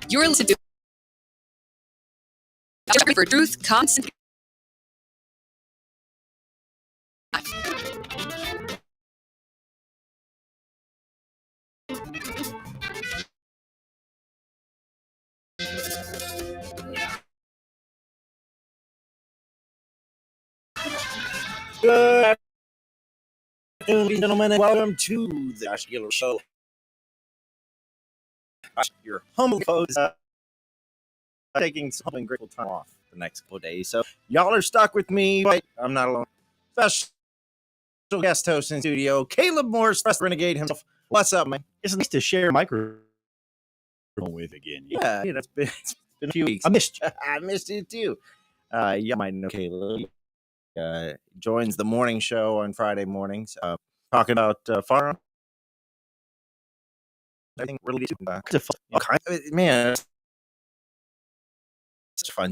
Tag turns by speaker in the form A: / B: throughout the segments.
A: You're listening to for Truth Constant.
B: Good afternoon, ladies and gentlemen, and welcome to the Guillory Show. Your humble host taking some grateful time off the next couple of days. So y'all are stuck with me, but I'm not alone. Special guest host in studio, Caleb Morris, Press Renegade himself. What's up, man?
C: It's nice to share a microphone with again.
B: Yeah, it's been a few weeks.
C: I missed you.
B: I missed you too. You might know Caleb. Joins the morning show on Friday mornings, talking about firearms. I think really man, it's fun.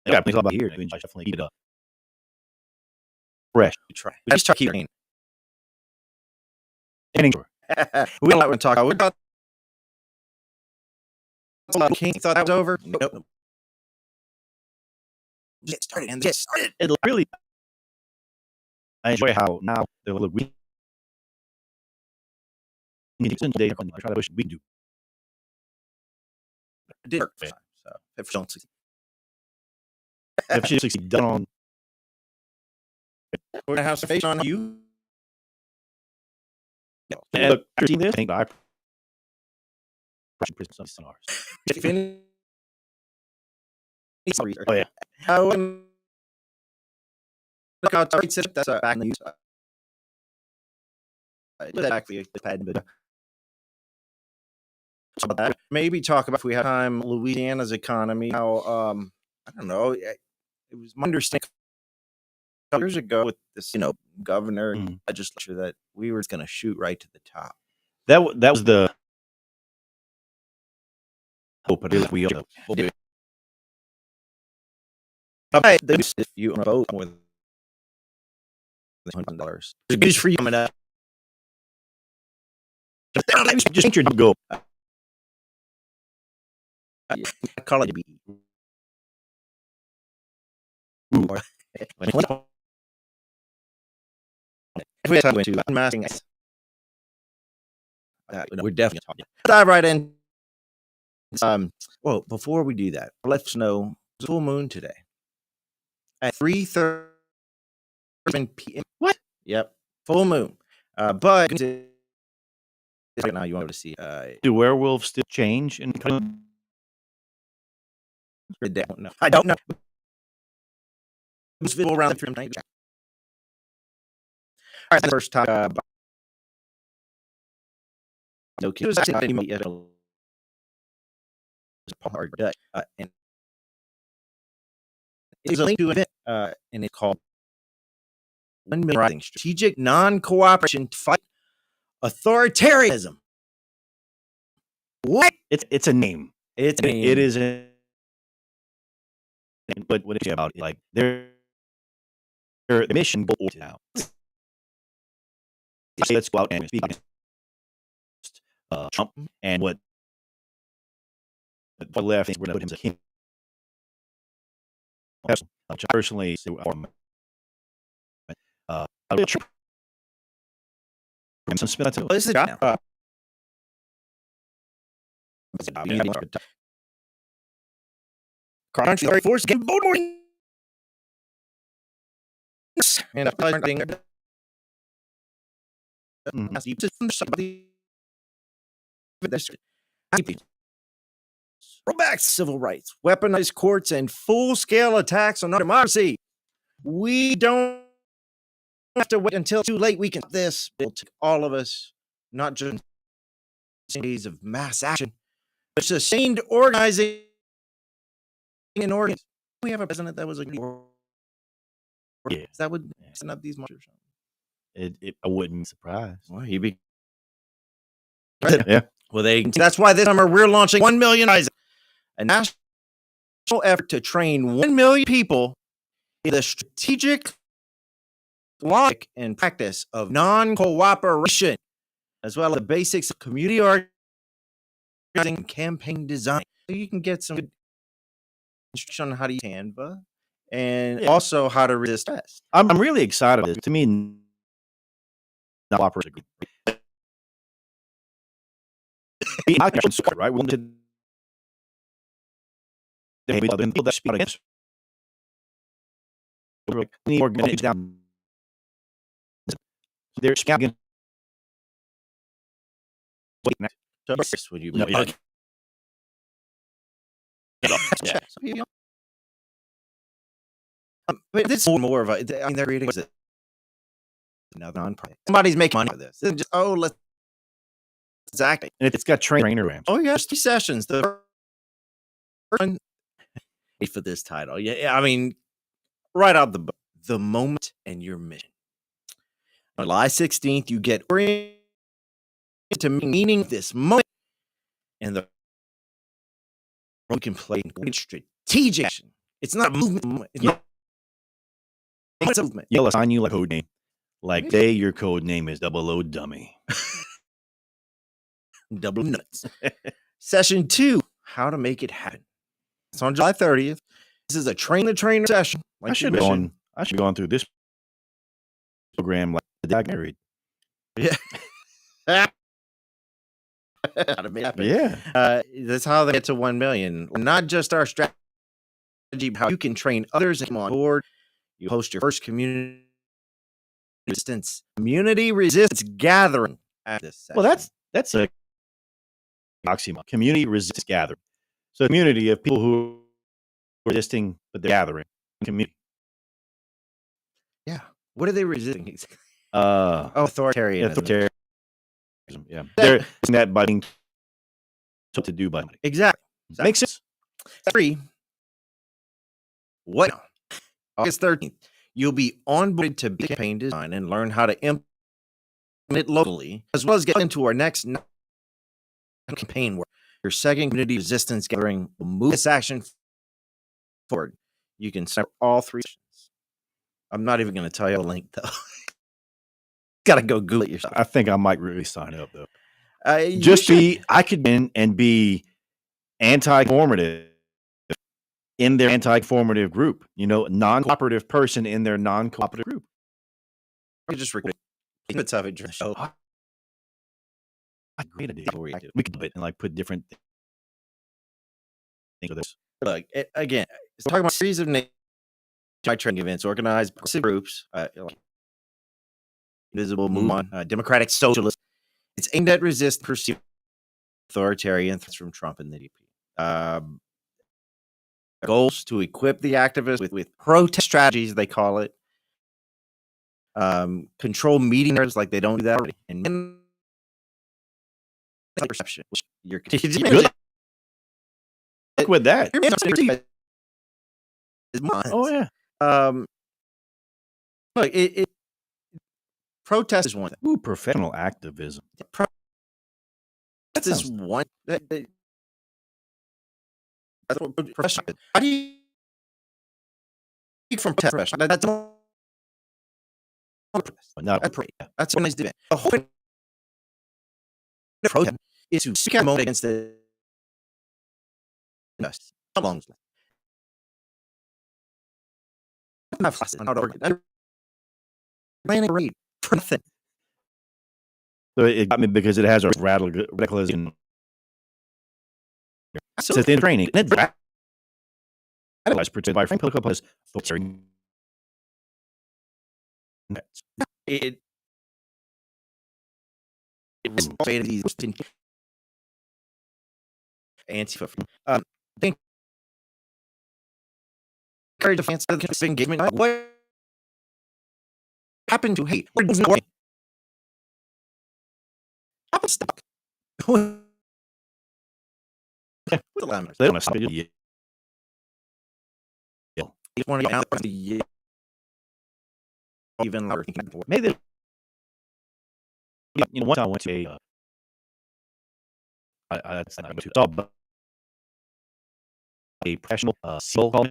C: Yeah, I about here. I mean, definitely keep it up. Fresh.
B: Try. We just try to keep it
C: clean.
B: We don't like to talk about. King thought that was over. Nope. Get started and get started.
C: It really. I enjoy how now they're look. We today. I try to wish we do.
B: It did work. So if you don't succeed,
C: if you succeed, done on.
B: We're gonna have some faith on you.
C: And look, after seeing this, I think I prison some seminars. Oh yeah.
B: That's back in the use. Exactly. About that. Maybe talk about, if we have time, Louisiana's economy. How I don't know. It was my understanding years ago with this, governor and legislature that we were going to shoot right to the top.
C: That was the hope. But we all do.
B: If you vote with $100, it's free coming up.
C: Just your go.
B: Call it a B. If we have time to unmasking, we're definitely talking. Dive right in. Well, before we do that, let's know it's full moon today at 3:30 p.m.
C: What?
B: Yep, full moon. But right now you want to see.
C: Do werewolves still change in?
B: I don't know. It's visible around 3 night. All right, the first time. No kids. And it's a link to an event, and it's called 1 Million Rising Strategic Non-Cooperation to Fight Authoritarianism. What?
C: It's a name.
B: It
C: is a. But what is it about? Like their mission goal now. Let's go out and speak against Trump and what left things were going to put him as a king. Personally, some spin to
B: this is now. Currently, force get board morning. And rollback civil rights, weaponized courts, and full-scale attacks on our democracy. We don't have to wait until too late. We can. This will take all of us, not just days of mass action, but sustained organizing and organizing. We have a president that was a that would set up these marchers.
C: I wouldn't be surprised.
B: Well, he'd be.
C: Yeah.
B: Well, that's why this summer we're launching 1 Million Rising, a national effort to train 1 million people in the strategic logic and practice of non-cooperation. as well as the basics of community organizing and campaign design. So you can get some good instruction on how to use Canva and
C: Yeah.
B: also how to resist stress.
C: I'm really excited about this. To me, not operating. I can support, right? We'll need to speak against the organization down. They're scouting.
B: So yes, would you
C: No,
B: believe it?
C: yeah.
B: But this is more of a. I mean, they're reading another nonprofit. Somebody's making money for this. They're just let's exactly.
C: And it's got trainer ramps.
B: Oh yeah, there's 2 sessions. The first one for this title. Yeah, I mean, right out the moment and your mission. On July 16th, you get oriented to meaning this moment, and the role can play in strategic action. It's not a movement. It's a movement.
C: You'll assign you a code name. Like today, your code name is Double O Dummy.
B: Double nuts. Session 2, how to make it happen. It's on July 30th. This is a train the trainer session. Like
C: I should be going through this program like the day I got married.
B: Yeah. How to make it happen.
C: Yeah.
B: That's how they get to 1 million. Not just our strategy, but how you can train others and come on board. You host your first community resistance gathering at this session.
C: Well, that's a oxymoron. Community resistance gathering. So, a community of people who are resisting, but they're gathering. Community.
B: Yeah. What are they resisting?
C: Authoritarianism.
B: Authoritarianism.
C: Yeah. They're using that by being told to do by money.
B: Exactly.
C: Makes sense.
B: 3. What? August 13th. You'll be onboarded to campaign design and learn how to implement it locally, as well as get into our next campaign where your second community resistance gathering will move this action forward. You can sign up all 3 sessions. I'm not even going to tell you the link, though. Got to go Google it yourself.
C: I think I might really sign up, though. I could win and be anti-formative in their anti-formative group. Non-cooperative person in their non-cooperative group.
B: You just record it. It's of it. Show.
C: Great idea. We could do it and put different things with this.
B: Look, again, it's talking about a series of training events organized by groups, Visible Move On, Democratic Socialists. It's aimed at resist perceived authoritarian threats from Trump and the DP. Goals to equip the activists with protest strategies, they call it. Control media narratives like they don't do that already. And then perception. You're
C: good with that. Oh yeah.
B: Look, protest is one thing.
C: Ooh, professional activism.
B: That's just one. That's what professional. How do you from professional? That's
C: not
B: that's what nice to do. The whole protest is to speak out against the long. Not planning a raid for nothing.
C: So it got me because it has a radicalism. So it's in training. And it's radicalized portrayed by Frank Pilkop as authoritarian.
B: It was these Antifa. Think encourage defense of the engagement. What happened to hate? What doesn't work? Happened stuck. What's the line?
C: They don't stop it.
B: One of the even louder.
C: Maybe one time I went to a professional seal call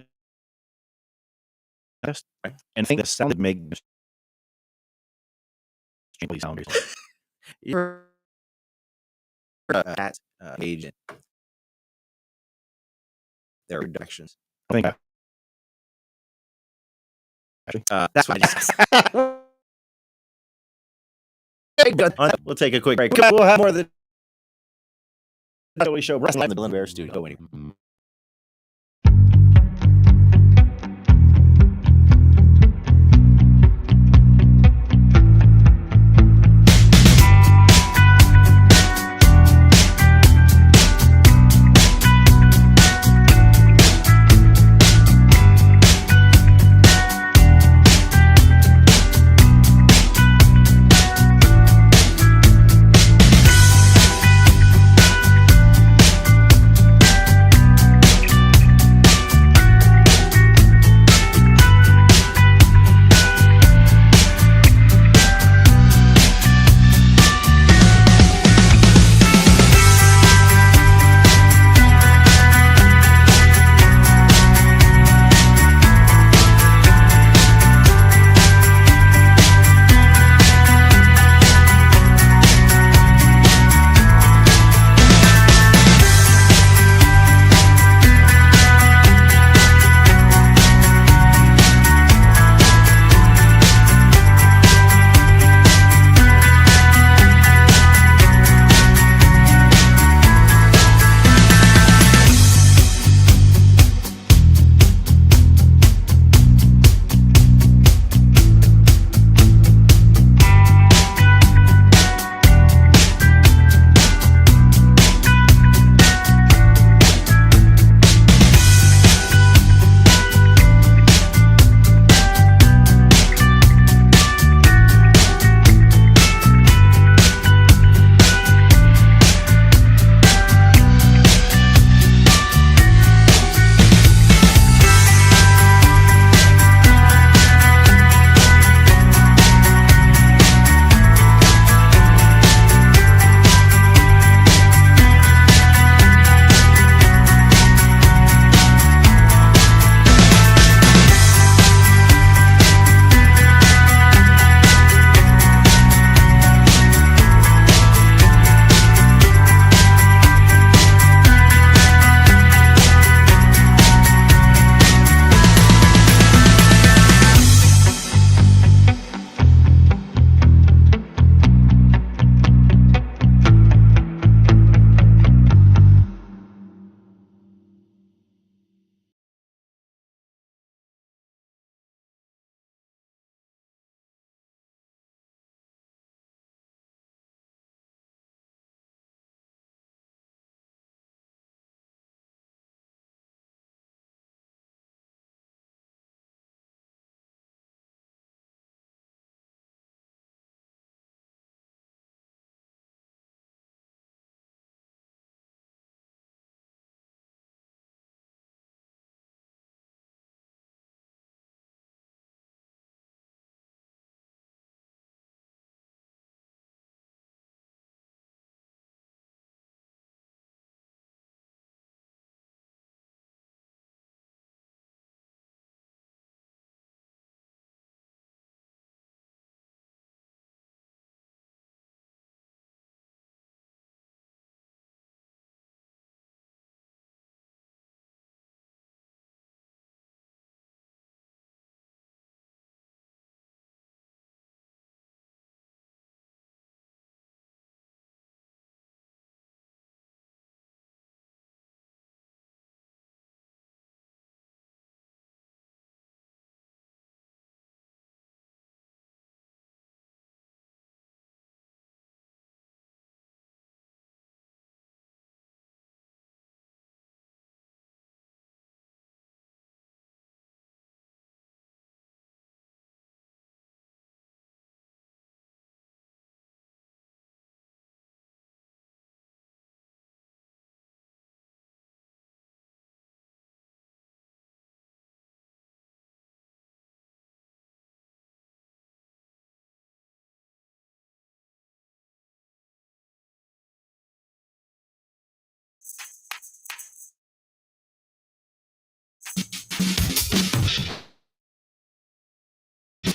C: test, and I think the sound make sounders.
B: at page and their directions.
C: I think
B: That's what I just. We'll take a quick break. We'll have more of the Guillory show right live in the Glen Bear studio.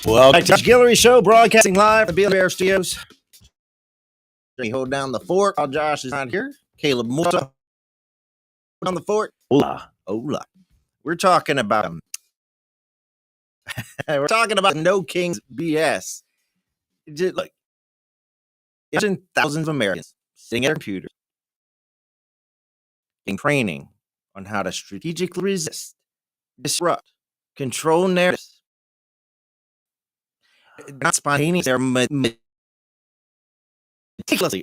B: Well, back to the Guillory show, broadcasting live from the Bear Studios. Jimmy hold down the fort while Josh is not here. Caleb Moore on the fort.
C: Hola.
B: Hola. We're talking about no kings BS. Just like imagine thousands of Americans sitting at their computers getting training on how to strategically resist, disrupt, control narratives. Not spontaneous, they're meticulously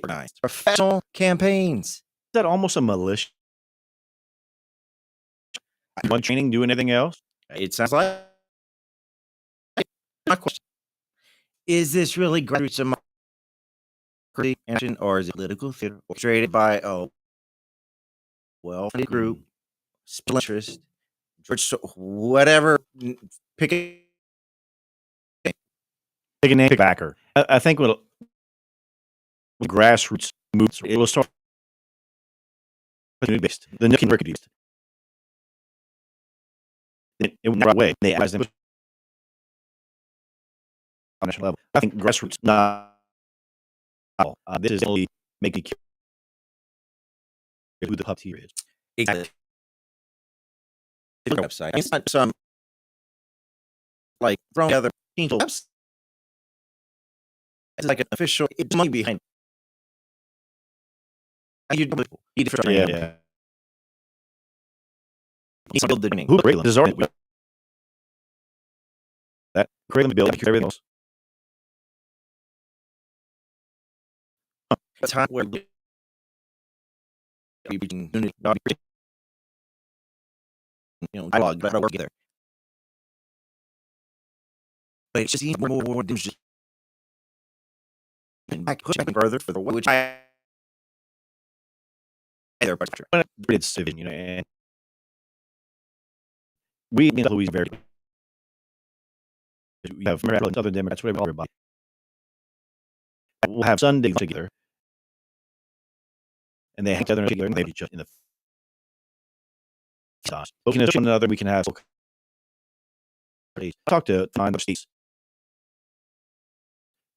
B: organized professional campaigns.
C: Is that almost a militia? One training, doing anything else?
B: It sounds like. My question: is this really grassroots democracy action, or is it political theater orchestrated by a well-funded group, special interest, whatever? Pick a
C: Name, pick backer. I think with grassroots moves, it will start based. The Nick and Ricky based. It went the right way. They asked them on a national level. I think grassroots not. This is only making who the puppeteer is.
B: exactly website. It's not some like from other people websites. It's like an official. It's money behind. You need to
C: Yeah.
B: build the training.
C: Who Grayland deserves that Grayland build everything else.
B: A time where we can dialogue better work together. But it's just even more just back further for the which I
C: It's civilian, and we always very. We have other Democrats, whatever, everybody. We'll have Sundays together, and they hang together and they each other in the sauce. We can one another. We can have talk to find the states.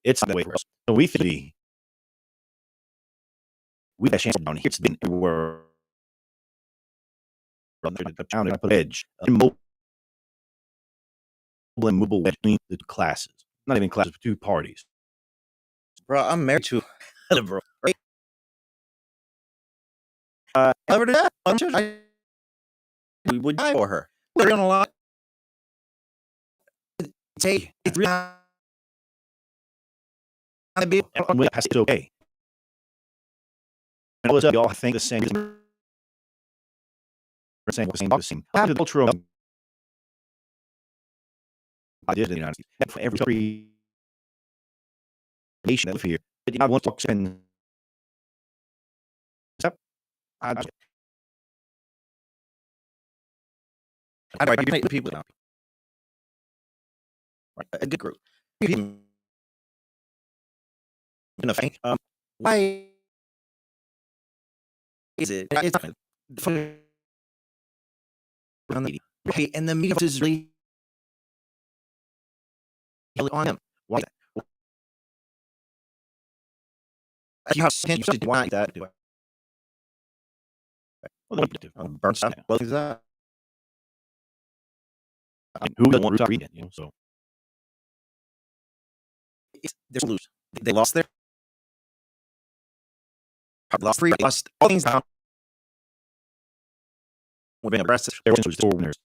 C: It's the way for us. So we think we have a chance down here. It's been everywhere. From the town and I put edge, mobile wedge between the two classes. Not even classes, but two parties.
B: Bro, I'm married to a liberal. Right? Ever did that? We would die for her. We're on a lot. Say it's real.
C: It's okay. And all of y'all think the same. The same. How did cultural ideas in the United States for every nation that live here? But I want to spend. I
B: you make the people now. Right, a good group. People in a thing. Why is it? It's on the media. Right, and the media is really on him. Why? You have to why that?
C: Well,
B: burn stuff. What is that?
C: Who doesn't want to read it? So
B: they're lose. They lost their lost three, lost all things down. We've been aggressive.
C: There was four winners.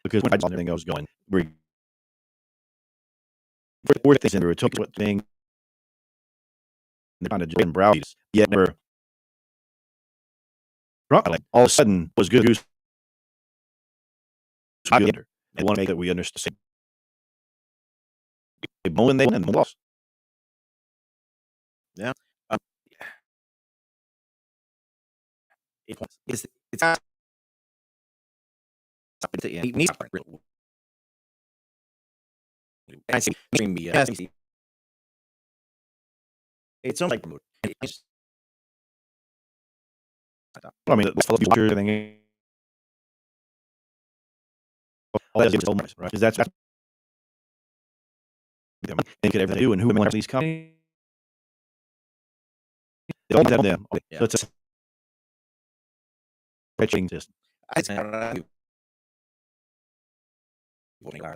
C: Because when I saw everything I was going, we're four things and we took what thing and kind of just brownies. Yet never like all of a sudden was good news. And want to make that we understand. They won and they won and lost.
B: Yeah. It's I see media. It's not like
C: I mean, let's follow the thing. All that is so much, right? Because that's think everything they do and who wants these companies. They don't have them.
B: Yeah.
C: So it's a stretching system.
B: I don't know.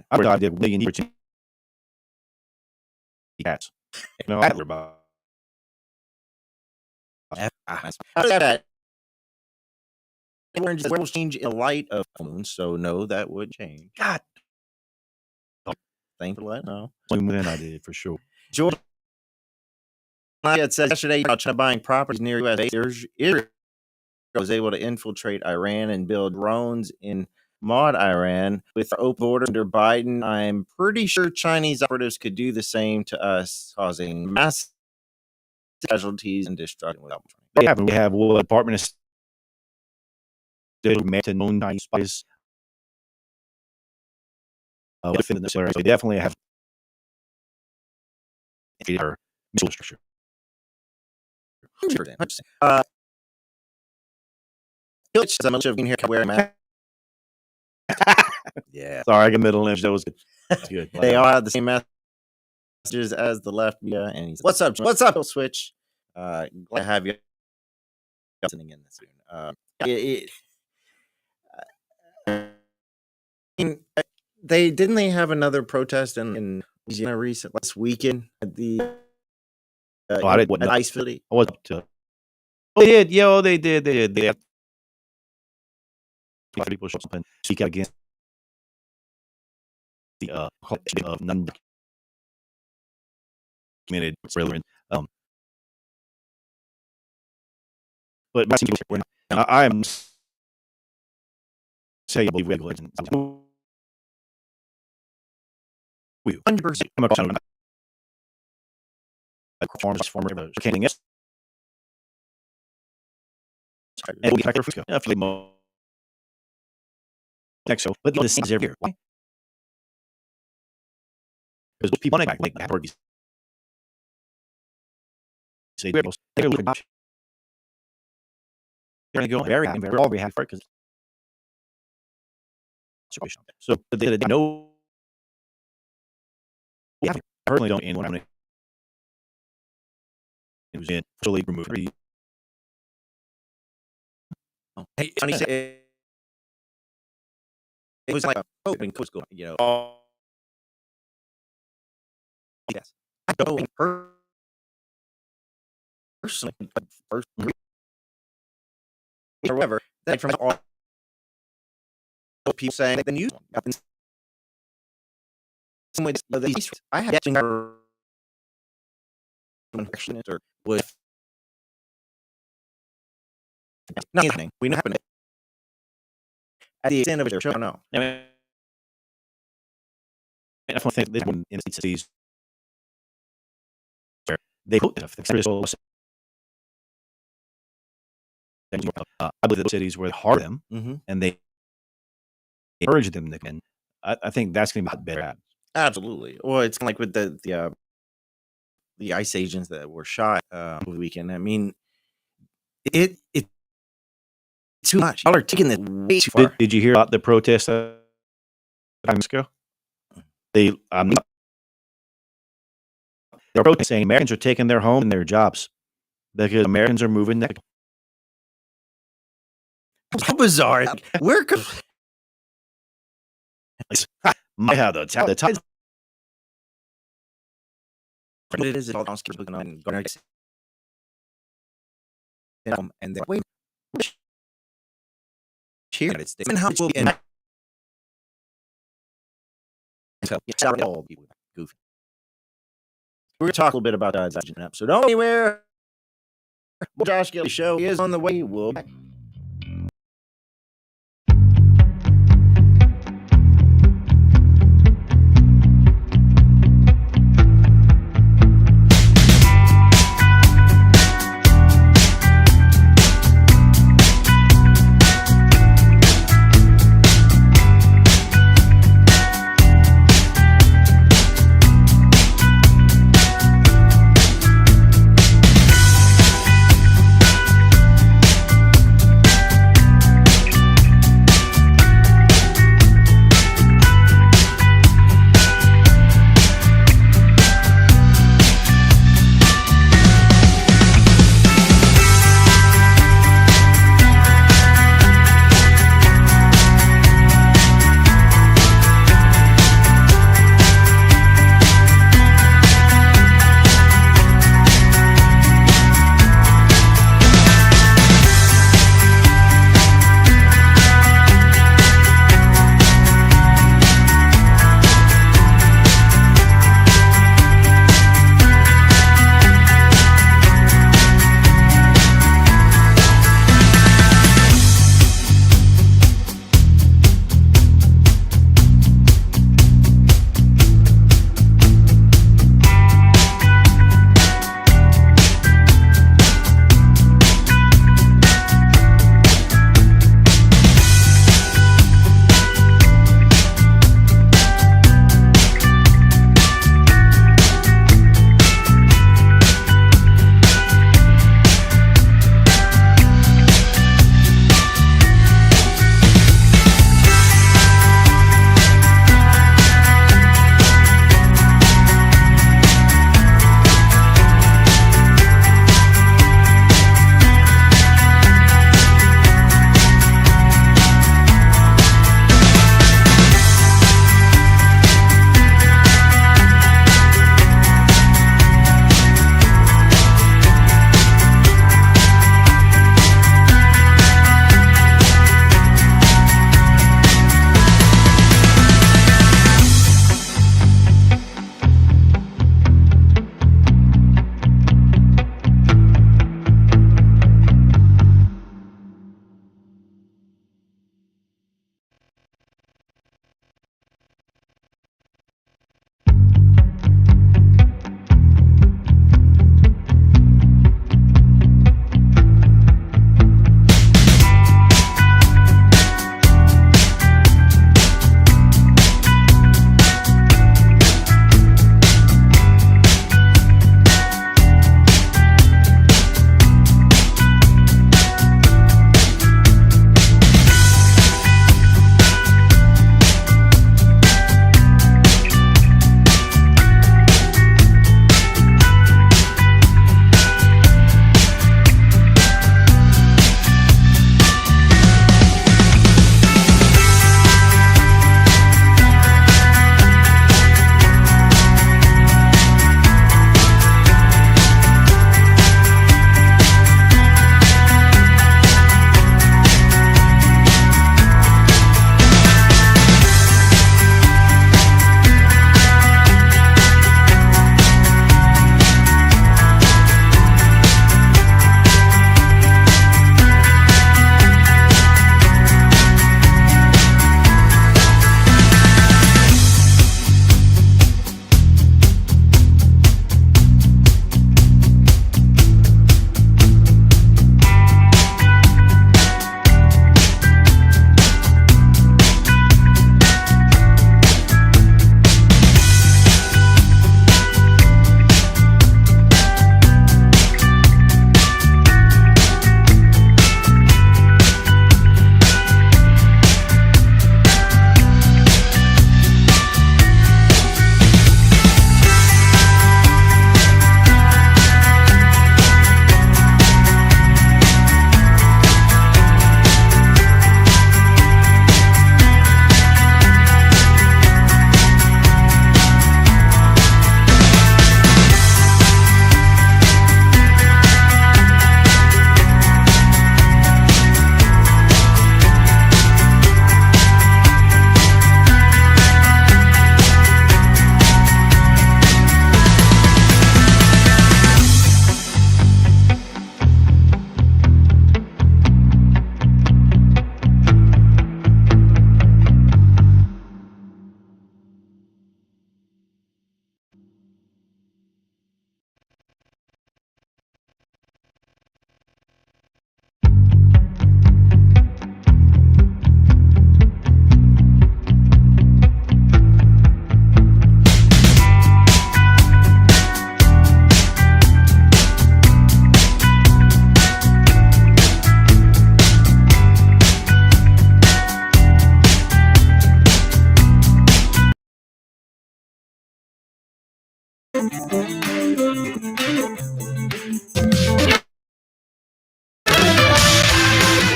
C: I would did $1 million for cats. You know, about
B: that will change in light of moon, so no, that would change.
C: God,
B: thanks for letting know.
C: Then I did for sure.
B: George, I had said yesterday about China buying properties near U.S. Israel was able to infiltrate Iran and build drones in Maud, Iran. With open borders under Biden, I'm pretty sure Chinese operatives could do the same to us, causing massive casualties and destruction.
C: We have what Department of State met to known Chinese spies. Within this area, so they definitely have our missile structure.
B: 100%. I'm here wearing a mask. Yeah.
C: Sorry, I got middle image. That was good. That's good.
B: They all have the same messages as the left. Yeah, and he's what's up? What's up? Switch. Glad to have you listening in this soon. They have another protest in Louisiana last weekend at the ice facility.
C: I was up to. Oh, they did. Yo, they did. They had people show up and speak out against the of non-documented relevant. But I am saying I believe we have legends. 100%. I'm a former canning it. And we factor for next so, but the same is every year. Why? Because people want to like that burgers. Say they're looking at they're going to go very all we have for because so they know I personally don't end when it was in fully removed.
B: Hey, Johnny said it was like a open coast going, you know. Yes, I don't personally, but first or whatever. That from all people saying the news happens. Some way I had never or with not happening. We know happening at the end of their show. No,
C: I mean, I don't think this one in the cities where they put the I believe the cities where they hard them and they encourage them to can. I think that's going to be better at.
B: Absolutely. Well, it's like with the ICE agents that were shot over the weekend. I mean, it's too much. Y'all are taking this way too far.
C: Did you hear about the protest times ago? They're protesting saying Americans are taking their home and their jobs because Americans are moving there.
B: How bizarre! We're
C: my how the tide.
B: But it is all on and and then wait. Here it's and how will be in. So all people goofy. We're gonna talk a little bit about that episode. Don't anywhere. Josh Guillory show is on the way. We'll be back.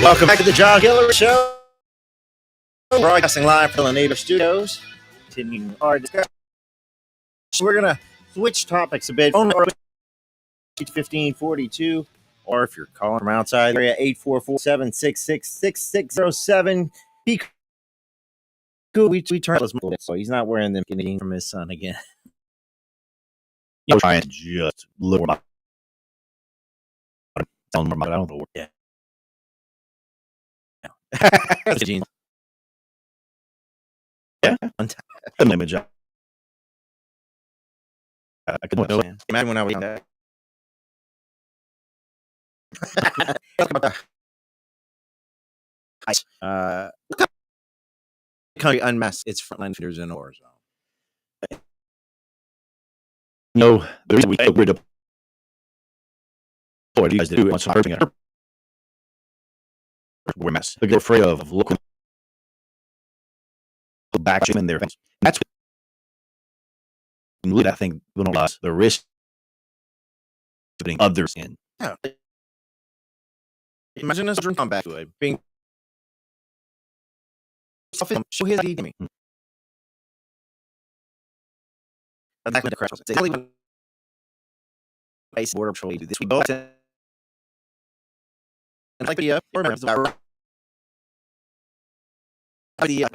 B: Welcome back to the John Guillory Show. Broadcasting live from the Native Studios. Continuing our discussion. We're going to switch topics a bit. Phone number 1542, or if you're calling from outside the area, 844-766-6607. Be cool. We turned this so he's not wearing them from his son again.
C: I'm trying to just look more about I don't know. Yeah. Yeah. An image. I could know it.
B: Imagine when I was young. Country Unmask its frontline fighters in a war zone.
C: No, the reason we get rid of what you guys do once hurting it. We're mess. They're afraid of looking back in their face. That's what I think we don't realize the risk of putting others in.
B: Yeah. Imagine us come back to it being show his ID to me. That's the crash. Base border patrol do this. We both and like the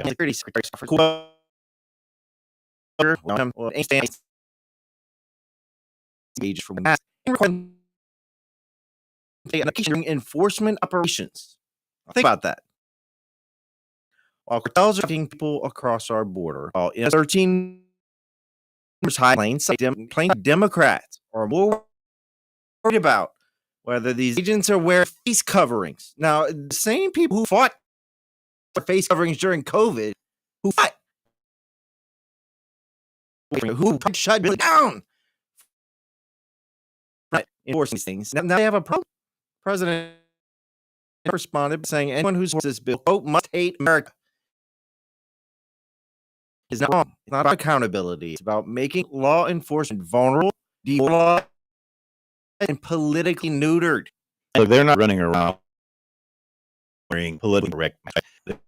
B: security secretary for cool. Engaged for enforcement operations. Think about that. While cartels are taking people across our border, while in 13 high planes, plain Democrats are more worried about whether these agents are wearing face coverings. Now, the same people who fought for face coverings during COVID, who shut Billy down, right? Enforcing these things. Now they have a problem. President responded saying anyone who supports this bill, quote, must hate America. It's not wrong. It's not about accountability. It's about making law enforcement vulnerable, demoralized, and politically neutered.
C: Look, they're not running around wearing politically correct. They're not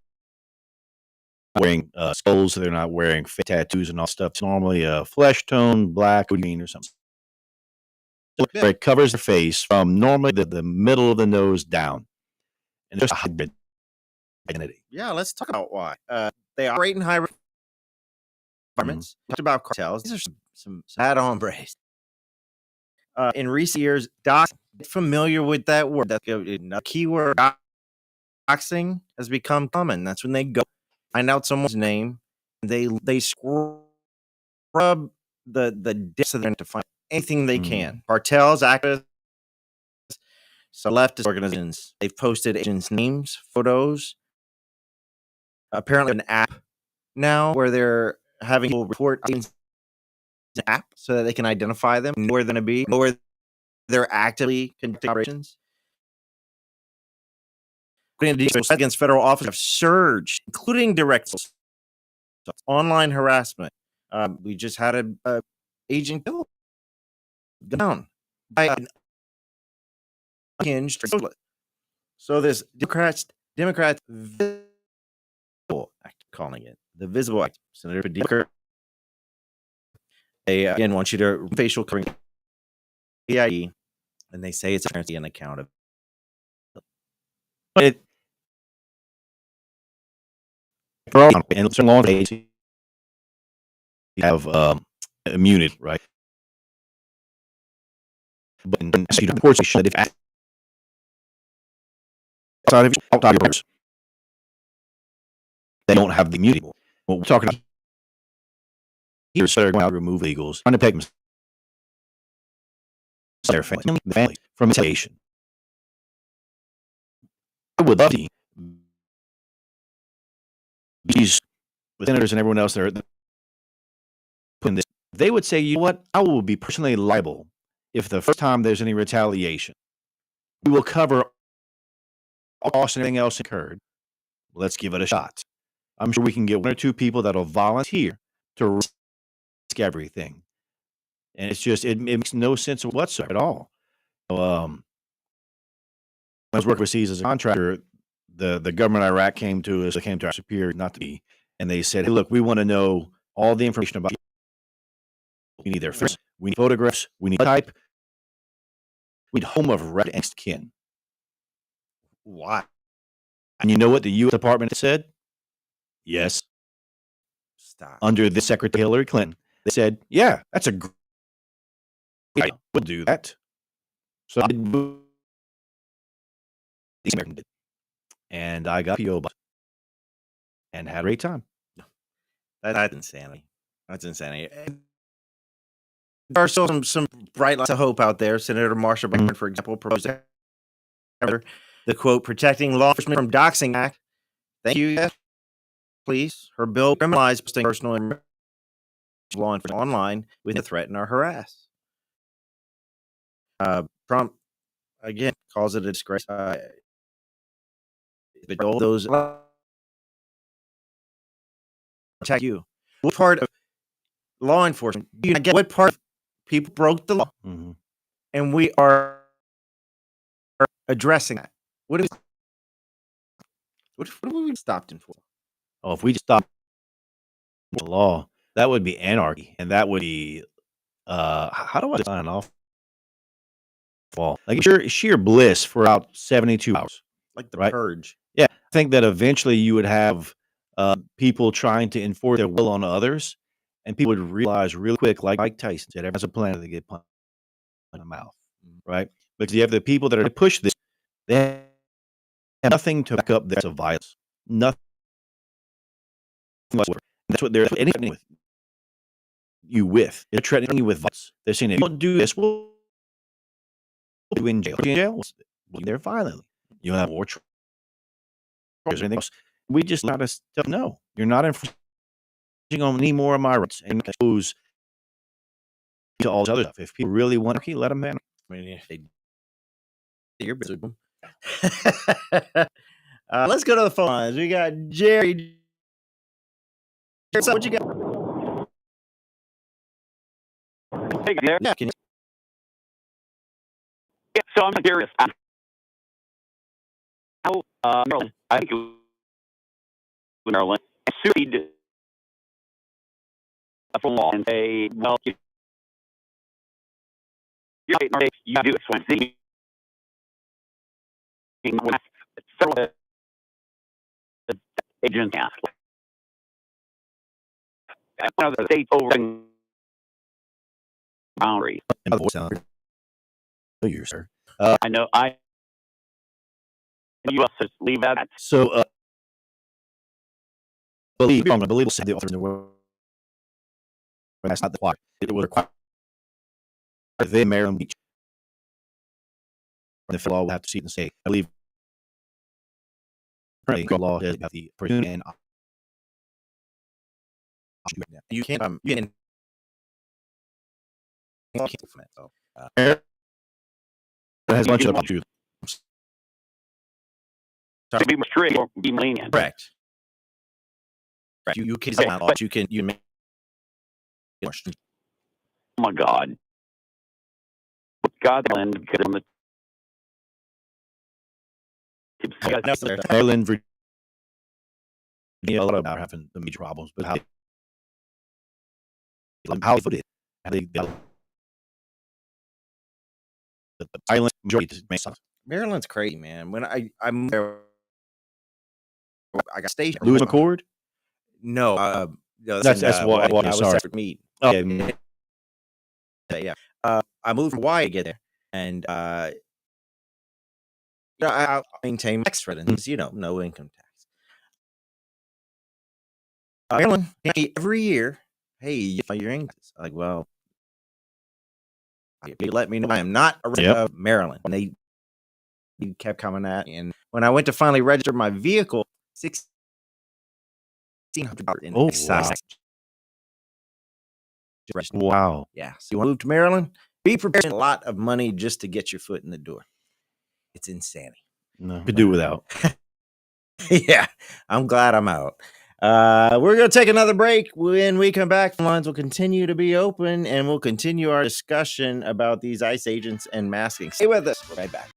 C: wearing skulls. They're not wearing fake tattoos and all stuff. It's normally a flesh tone, black or green or something. So it covers their face from normally the middle of the nose down. And there's a hybrid identity.
B: Yeah, let's talk about why. They operate in high environments. Talked about cartels. These are some sad hombres. In recent years, docs get familiar with that word. That's a keyword. Doxing has become common. That's when they go find out someone's name. And they scrub the depths of them to find anything they can. Cartels, activists, so leftist organizations. They've posted agents' names, photos. Apparently, an app now where they're having people report agents an app so that they can identify them, know where they're going to be, know where they're actively conducting operations. Against federal officers have surged, including direct online harassment. We just had a agent killed down by an unhinged. So this Democrats visible act, calling it the visible act. Senator Democrat. They again want you to facial covering EIE, and they say it's transparency and accountability.
C: But and certain law agencies have immunity, right? But in the reports that if outside of yours, they don't have the immunity. What we're talking about here is they're going out to remove illegals, trying to take their family from retaliation. I would love to see these senators and everyone else there putting this. They would say, you know what? I will be personally liable if the first time there's any retaliation. We will cover all costs and everything else incurred. Let's give it a shot. I'm sure we can get one or two people that'll volunteer to risk everything. And it's just, it makes no sense whatsoever at all. I was working overseas as a contractor. the government of Iraq came to us, came to our superior, not to me, and they said, "Hey, look, we want to know all the information about you. We need their face, we need photographs, we need type, we need home of red next kin."
B: Why?
C: And you know what the U.S. Department said? Yes.
B: Stop.
C: Under the Secretary Hillary Clinton, they said, "Yeah, that's a great idea. We'll do that." So I did the American did, and I got PO box and had a great time.
B: That's insanity. That's insanity. There are still some bright lights of hope out there. Senator Marsha Brown, for example, proposed the quote "Protecting Law Enforcement from Doxing Act." Thank you, yes, please. Her bill criminalizes posting personal information of law enforcement online with a threaten or harass. Trump again calls it a disgrace. But all those attack you. What part of law enforcement? Do you not get what part of people broke the law?
C: Mm-hmm.
B: And we are addressing that. What are we stopped in for?
C: Oh, if we just stopped the law, that would be anarchy, and that would be how do I sign off? Fall like sheer bliss for about 72 hours,
B: Like the
C: right?
B: purge.
C: Yeah, I think that eventually you would have people trying to enforce their will on others, and people would realize really quick, like Mike Tyson said, everyone's a planet to get punched in the mouth, right? Because you have the people that are to push this, they have nothing to back up their violence, nothing whatsoever. That's what they're threatening with you with. They're threatening you with violence. They're saying, if you don't do this, we'll put you in jail. We'll be there violently. You'll have war trials or anything else. We just got to tell them, no, you're not infringing on any more of my rights. And expose to all this other stuff. If people really want to, let them ban.
B: I mean, if they you're busy. Let's go to the phone lines. We got Jerry. So what you got?
D: Hey, there.
B: Yeah, can you?
D: Yeah, so I'm curious. How Maryland, I think it was Maryland, sued for law and say, well, you're right, you do X, Y, Z. Several agents asked. One of the states over boundaries.
C: No, you, sir.
D: I know. You must just leave that.
C: So, believe we'll say the author in the world. That's not the plot. It was required. They Maryland Beach. The federal law will have to see it and say, I believe. Currently, the law says about the opportunity and
B: you can't you can from it. So,
C: it has a bunch of opportunities.
D: To be more strict or be lenient.
B: Correct. You can law, but you make.
D: Oh my God. God, Maryland, because
C: Maryland, Virginia, a lot of them are having the major problems, but how they put it, the island majority makes sense.
B: Maryland's crazy, man. When I'm there, I got stationed.
C: Lewis McCord?
B: No, no,
C: that's what
B: I was
C: sorry.
B: separate meet.
C: Okay.
B: Yeah. I moved from Hawaii to get there, and I maintain my tax residence. No income tax. Maryland, every year, hey, your income. Like, well, they let me know I am not a resident of Maryland. And they kept coming at me, and when I went to finally register my vehicle, $1,600 in excise.
C: Wow.
B: Yeah. So you want to move to Maryland? Be prepared to spend a lot of money just to get your foot in the door. It's insanity.
C: No, could do without.
B: Yeah. I'm glad I'm out. We're going to take another break. When we come back, the lines will continue to be open, and we'll continue our discussion about these ICE agents and masking. Stay with us. We're right back.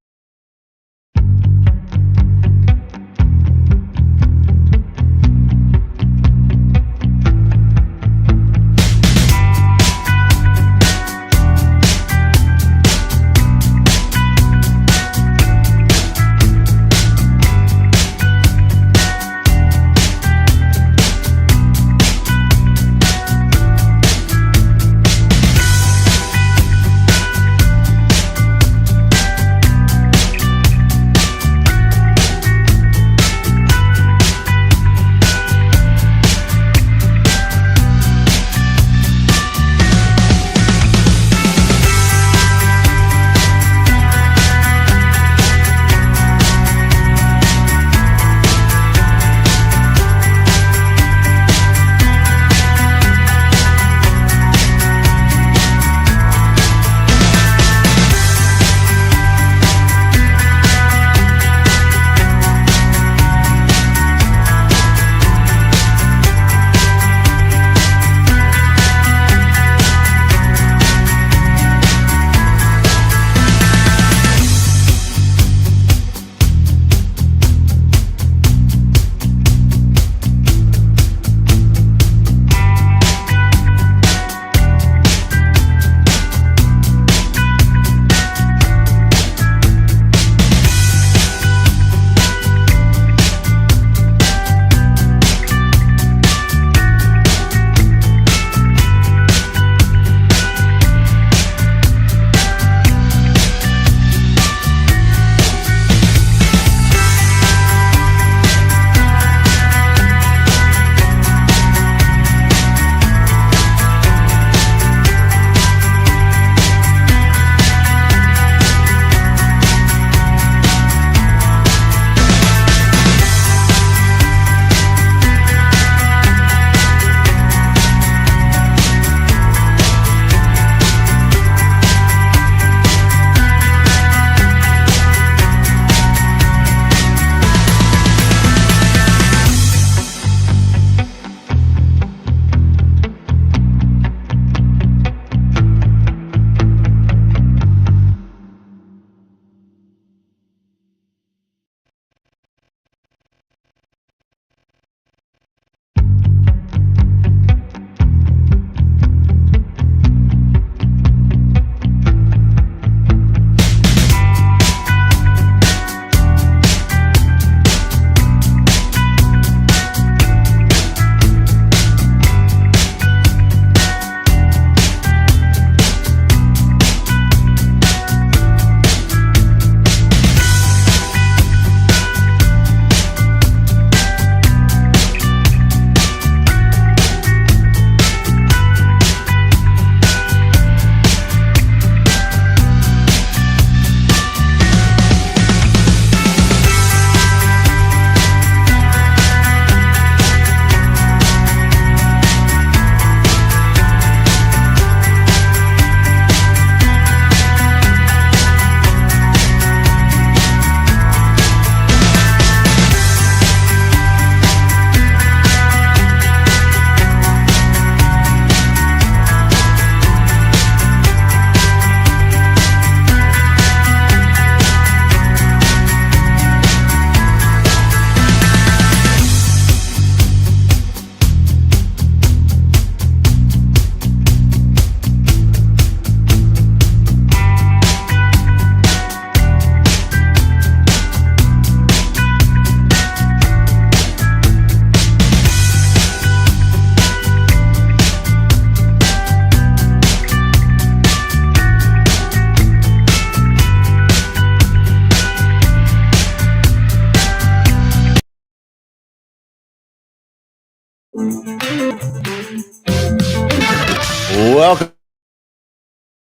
B: Welcome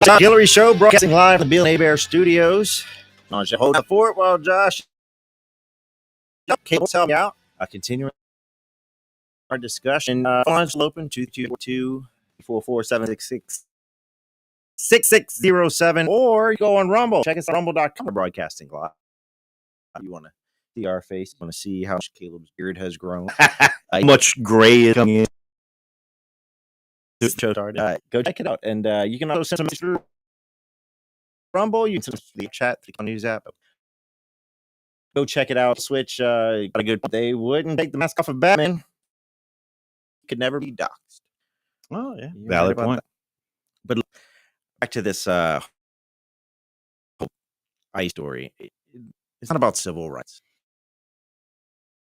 B: to the Guillory Show, broadcasting live from the Bill and Bear Studios. I'm just holding up for it while Josh Cable's helping me out. Continuing our discussion. Phones will open 222-44766-6607, or you go on Rumble. Check us out rumble.com. We're broadcasting live. You want to see our face? You want to see how much Caleb's beard has grown?
C: How much gray is coming in?
B: Show started. Go check it out, and you can also send some through Rumble. You can send the chat through the news app. Go check it out. Switch. Got a good. They wouldn't take the mask off of Batman. He could never be doxxed.
C: Oh yeah,
B: You're
C: valid
B: right
C: point.
B: that. But back to this ICE story. It's not about civil rights.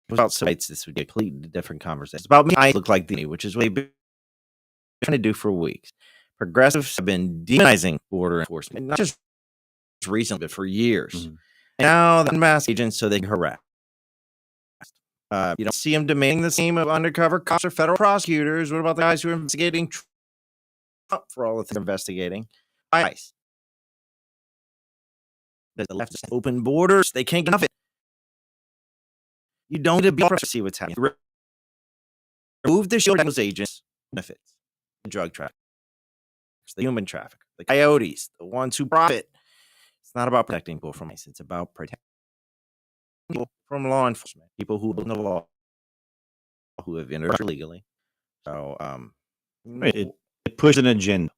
B: If it was about civil rights, this would be a completely different conversation. It's about me. I look like me, which is what they've been trying to do for weeks. Progressives have been demonizing border enforcement, not just recently, but for years.
C: Mm-hmm.
B: Now the unmasked agents, so they can harass. You don't see them demanding the same of undercover cops or federal prosecutors. What about the guys who are investigating Trump for all the things they're investigating? ICE. The left is open borders. They can't get enough of it. You don't need to be to see what's happening. Remove the shield on those agents. Benefits. The drug traffickers, the human traffickers, the coyotes, the ones who profit. It's not about protecting people from ICE. It's about protecting people from law enforcement, people who know the law, who have entered illegally. So,
C: It pushed an agenda.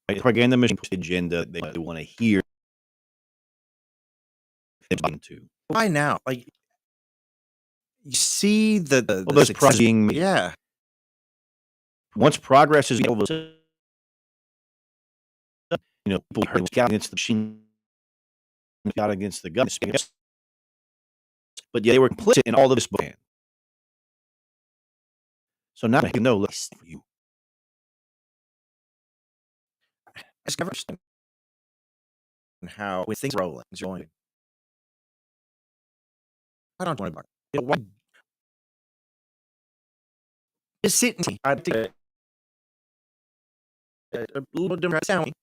C: Right? Propaganda machine pushed the agenda they want to hear.
B: Why now? Like, you see the
C: those progress being made.
B: Yeah.
C: Once progress is over, people heard out against the machine, out against the government, but yeah, they were complicit in all of this beforehand. So now I can know less for you.
B: I discovered how when things are rolling, I don't want to. Why? Just sit and I think a little different sound.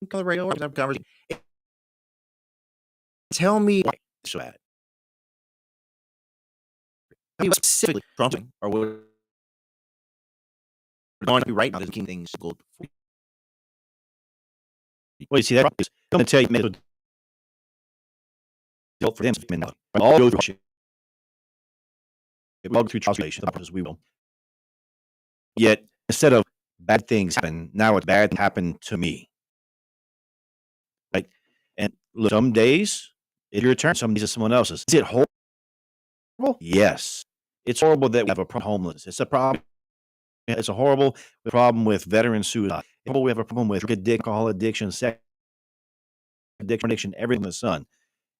B: The radio or have conversation. Tell me why it's so bad. Tell me what specifically Trump or what we're going to be right now. There's making things go.
C: Well, you see, that is going to tell you for them. All go through shit. It will go through translation as we will. Yet, instead of bad things happen, now it's bad happen to me. Right? And look, some days it's your turn, some days it's someone else's. Is it horrible? Yes. It's horrible that we have a problem with homelessness. It's a problem. It's a horrible problem with veteran suicide. We have a problem with alcohol addiction, sex addiction, everything in the sun.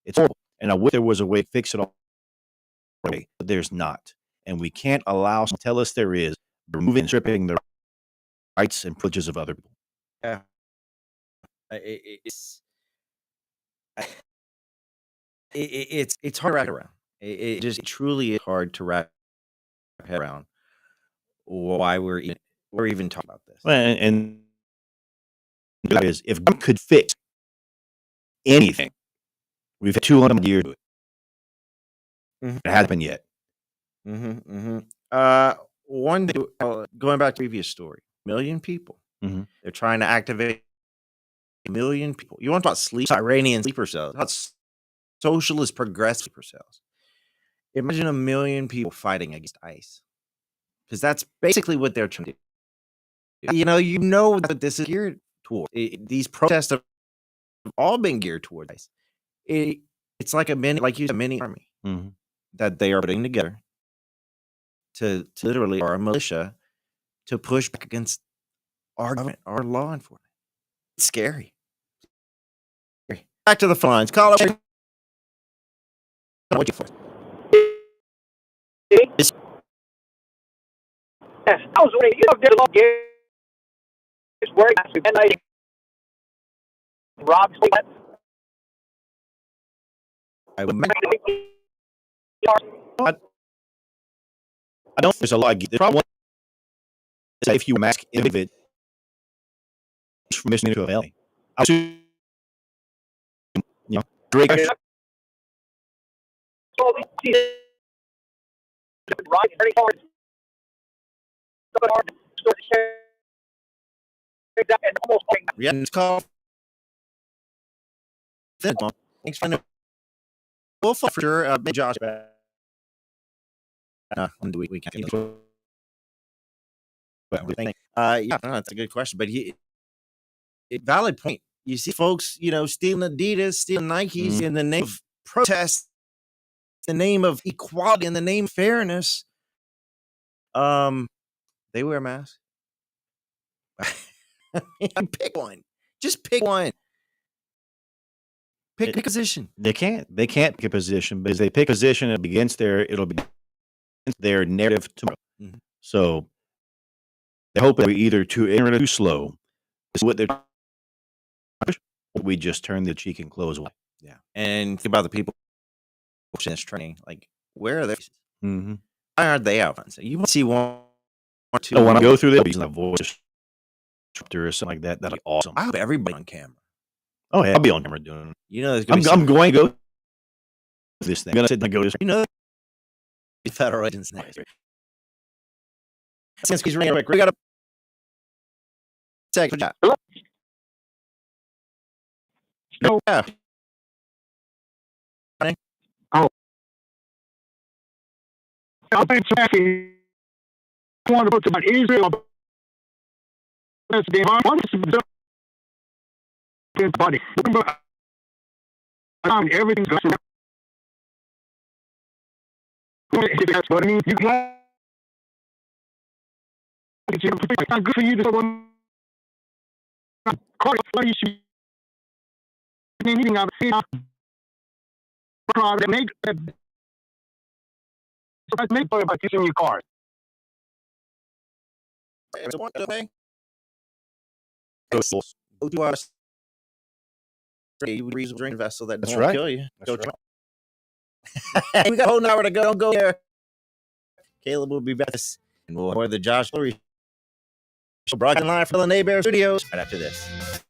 C: It's horrible. And I wish there was a way to fix it all. But there's not. And we can't allow someone to tell us there is, removing and stripping the rights and privileges of other people.
B: Yeah. It's hard to wrap around. It just truly is hard to wrap head around why we're even talking about this.
C: And that is, if God could fix anything, we've had 200 years to do it. Mm-hmm. It hasn't been yet.
B: One day, going back to the previous story, 1 million people. Mm-hmm. They're trying to activate 1 million people. You want to talk about Iranian sleeper cells? Not socialist progressive sleeper cells. Imagine 1 million people fighting against ICE, because that's basically what they're trying to do. You know what this is geared toward. These protests have all been geared towards ICE. It's like a mini army that they are putting together to literally, or a militia, to push back against our government, our law enforcement. It's scary. Back to the phone lines. Call it. What you for?
E: Yes, I was wondering, did a lot of years work and I Rob
B: I would
C: I don't. There's a lot. There's probably one. If you mask it from Michigan to LA, I would assume, great question.
B: Yeah, it's called. Thanks for the we'll for sure. Maybe Josh. We can't. Yeah, no, that's a good question, but valid point. You see, folks, stealing Adidas, stealing Nikes in the name of protest, in the name of equality, in the name of fairness. They wear masks. Pick one. Just pick one. Pick a position.
C: They can't pick a position because they pick a position it'll be against their narrative tomorrow. Mm-hmm. So they're hoping we're either too ignorant or too slow. This is what they're. We just turn the cheek and close one.
B: Yeah, and think about the people in this training. Like, where are they?
C: Mm-hmm.
B: Why aren't they out? So you want to see one or two.
C: So when I go through this, using a voice disruptor or something like that, that'd be awesome.
B: I hope everybody on camera.
C: Oh yeah, I'll be on camera doing it. I'm going to go this thing. I'm going to sit and go this.
B: The federal agents next. Since he's ringing, we got a second.
E: Hello?
B: No. Yeah.
E: Oh. I've been tracking. I want to put about Israel. That's the body. Everything's going. That's what I mean. You can. It's not good for you to go. You should. Anything I've seen. That make about using your card.
B: Go to our reasonable drink vessel that
C: That's
B: won't
C: right.
B: kill you.
C: That's
B: Go right. We got a whole hour to go. Don't go there. Caleb will be back, and we'll have the Josh Guillory show broadcasting live from the Bear Studios right after this.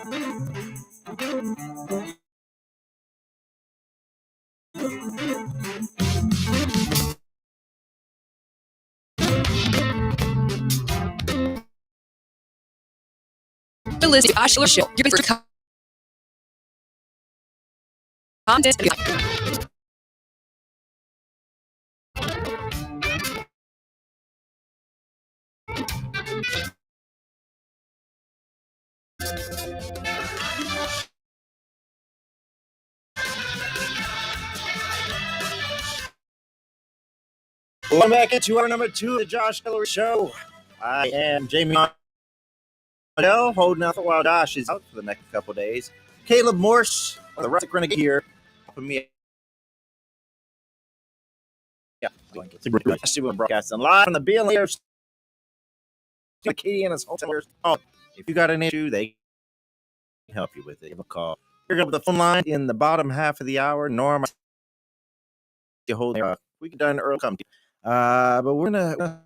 A: You're listening to Josh Show. Your favorite content.
B: Welcome back into our number 2 of the Josh Guillory Show. I am Jamie Mondell, holding out while Josh is out for the next couple of days. Caleb Morse, the Rustic Renegade here, helping me. Yeah, broadcasting live on the BLA. Katie and his hotel. Oh, if you got an issue, they can help you with it. Give a call. Here up the phone line in the bottom half of the hour. Norm, you hold. We can done early. Come, but we're gonna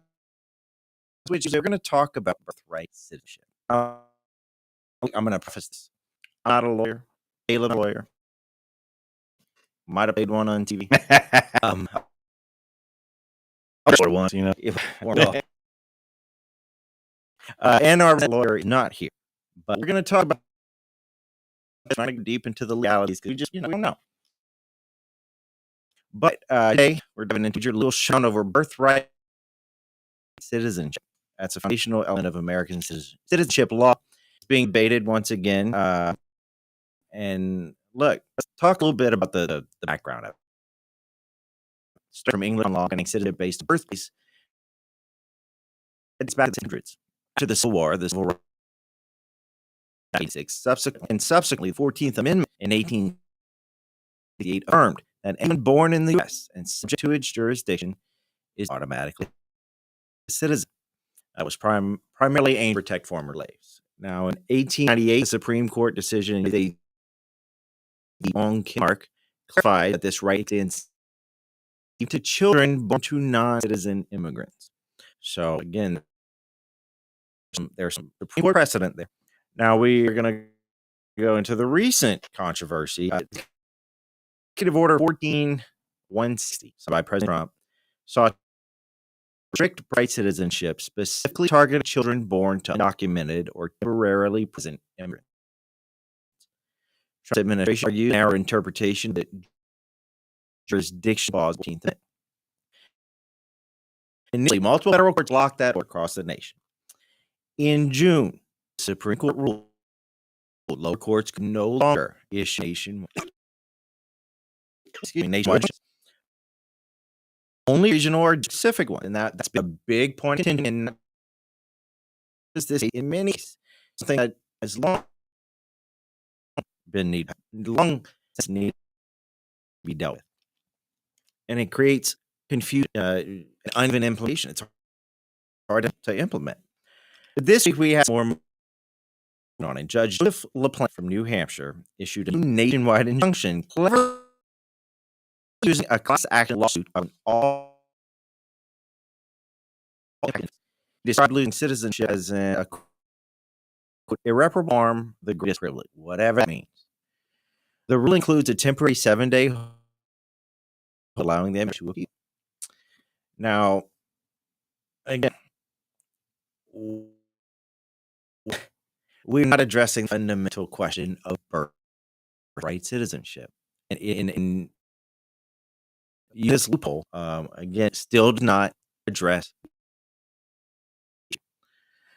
B: switch. We're gonna talk about birthright citizenship. I'm gonna preface this. I'm not a lawyer. Caleb, a lawyer. Might have played one on TV.
C: Once, you know.
B: And our lawyer is not here, but we're going to talk about trying to deep into the legalities because we just, we don't know. But today we're diving into your little show over birthright citizenship. That's a foundational element of American citizenship law. It's being debated once again. And look, let's talk a little bit about the background of it. Start from England law and citizenship based birthplace. It's back to the hundreds. After the Civil War, the Civil Rights and subsequently 14th Amendment in 1888 affirmed that anyone born in the U.S. and subject to its jurisdiction is automatically a citizen. That was primarily aimed to protect former slaves. Now, in 1898, the Supreme Court decision in the long mark clarified that this right is to children born to non-citizen immigrants. So again, there's some Supreme Court precedent there. Now we are going to go into the recent controversy. Executive Order 14160 by President Trump sought strict birthright citizenship, specifically targeted children born to undocumented or temporarily present immigrants. Trump's administration argued narrow interpretation that jurisdiction laws 14th Amendment. Initially, multiple federal courts blocked that across the nation. In June, the Supreme Court ruled lower courts could no longer issue nationwide, only regional or specific one, and that's been a big point of contention. This in many something that has long been needed to be dealt with, and it creates confusion and uneven implementation. It's hard to implement. This week we have more on, and Judge Cliff LaPlante from New Hampshire issued a nationwide injunction cleverly using a class action lawsuit on all. Described losing citizenship as a irreparable harm, the greatest privilege, whatever that means. The rule includes a temporary 7-day allowing them to appeal. Now, again, we're not addressing the fundamental question of birthright citizenship. And in this loophole, again, still does not address.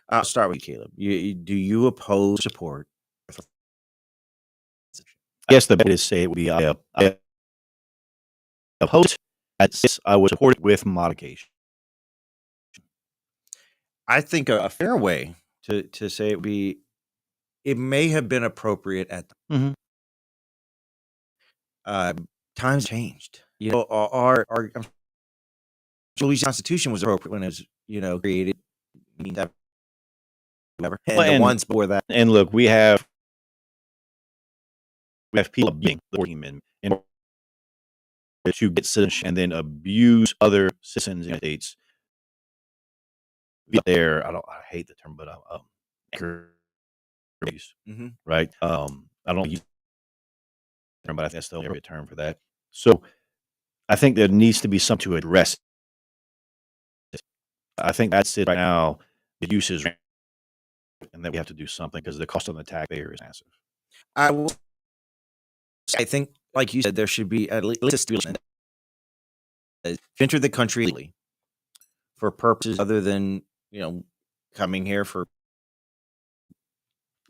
B: I'll start with Caleb. Do you oppose support?
C: Yes, the best say it would be I oppose. I would support it with modification.
B: I think a fair way to say it would be, it may have been appropriate at the times changed. Our Louisiana Constitution was appropriate when it was created. Whatever. And the ones before that.
C: And look, we have people being the 14th Amendment in order to get citizenship and then abuse other citizens in the states. There, I hate the term, but
B: Mhm.
C: right? I don't use the term, but I think that's the only term for that. So I think there needs to be something to address it. I think that's it right now. The use is, and that we have to do something because the cost on the taxpayer is massive.
B: I will. I think, like you said, there should be at least a stipulation that if you enter the country legally for purposes other than coming here for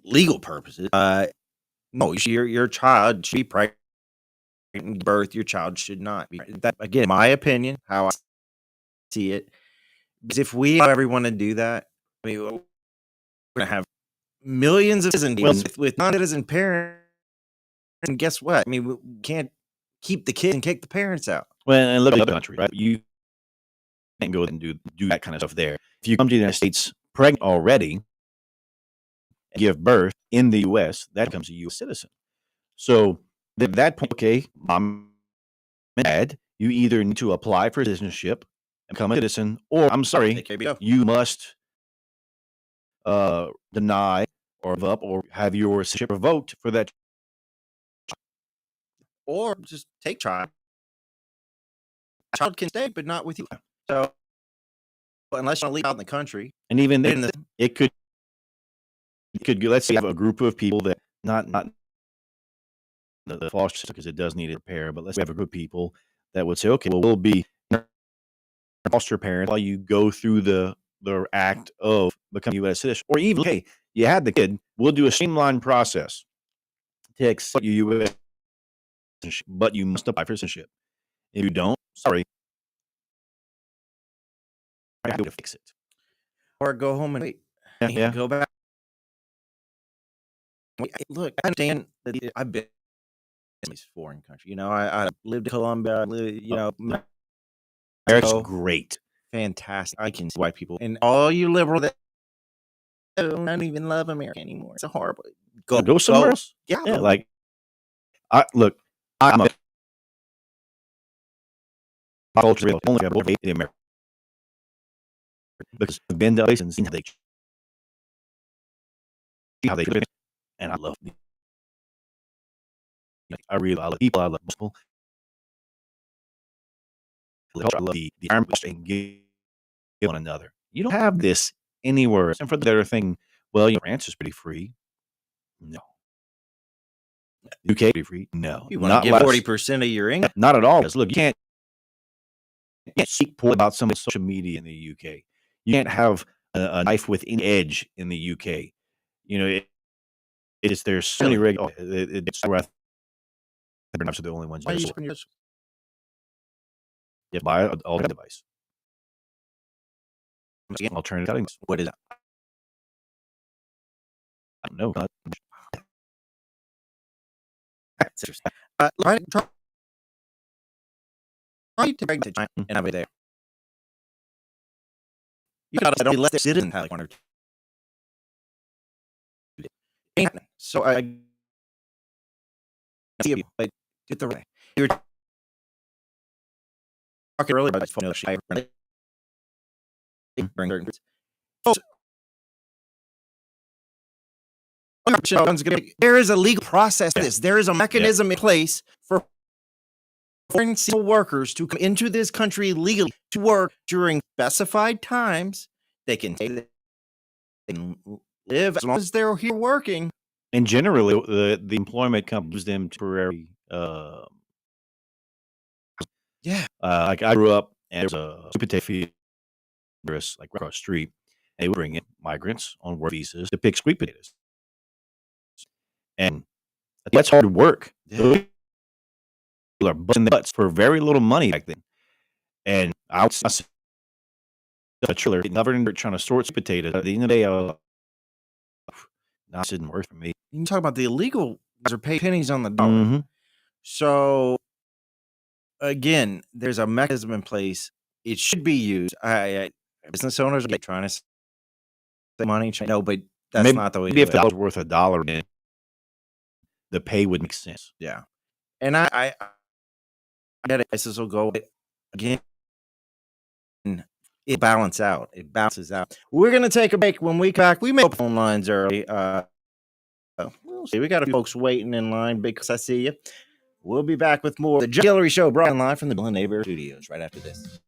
B: legal purposes. No, your child should be pregnant at birth. Your child should not be. That again, my opinion, how I see it, because if we allow everyone to do that, I mean, we're going to have millions of citizens with non-citizen parents. And guess what? I mean, we can't keep the kid and kick the parents out.
C: Well, and look at the other country, right? You can't go and do that kind of stuff there. If you come to the United States pregnant already and give birth in the U.S., that becomes a U.S. citizen. So at that point, okay, mom and dad, you either need to apply for citizenship and become a citizen, or I'm sorry, you must deny or give up or have your citizenship revoked for that.
B: Or just take child. Child can stay, but not with you. So unless you want to leave out in the country,
C: and even then, it could let's say you have a group of people that not the foster system, because it does need to repair, but let's have a group of people that would say, okay, well, we'll be foster parents while you go through the act of becoming a U.S. citizen, or even, okay, you had the kid, we'll do a streamlined process to accept you U.S. citizenship, but you must apply for citizenship. If you don't, sorry, I have to fix it,
B: or go home and wait.
C: Yeah.
B: Go back. Look, I understand that I've been in these foreign countries. I lived in Colombia.
C: America's great,
B: fantastic. I can see why people and all you liberal that don't even love America anymore. It's a horrible.
C: Go somewhere else.
B: Yeah,
C: like I'm a culture only have over in America because I've been to places and seen how they live, and I love them. I love people. I love people. I love the environment and give one another. You don't have this anywhere. And for the other thing, well, France is pretty free. No. UK pretty free. No.
B: You want to give 40% of your income?
C: Not at all. Because look, you can't speak poorly about some social media in the UK. You can't have a knife with an edge in the UK. There's so many regulations. It's where knives are the only ones. You buy an alternate device. Alternative cuttings.
B: What is that?
C: I don't know.
B: That's interesting. Try to bring to China and have it there. You gotta only let the citizens have like one or two. So I see you get the right. You were talking earlier about phone there is a legal process for this. There is a mechanism in place for foreign civil workers to come into this country legally to work during specified times. They can say that they can live as long as they're here working.
C: And generally, the employment comes them temporary. Like I grew up, and there was a potato field, like right across the street. They would bring in migrants on work visas to pick sweet potatoes, and that's hard work. People are busting their butts for very little money back then. And I was a trailer, never trying to sort potatoes. At the end of the day, this didn't work for me.
B: You can talk about the illegal guys are paid pennies on the dollar.
C: Mm-hmm.
B: So again, there's a mechanism in place. It should be used. Business owners are trying to save money. No, but that's not the way.
C: Maybe if that was worth $1, the pay would make sense.
B: Yeah, and I get it. This will go again. It balances out. We're gonna take a break. When we come back, we may open phone lines early. we'll see. We got a few folks waiting in line because I see you. We'll be back with more of the Guillory Show, brought live from the Bill and Neighbor Studios right after this.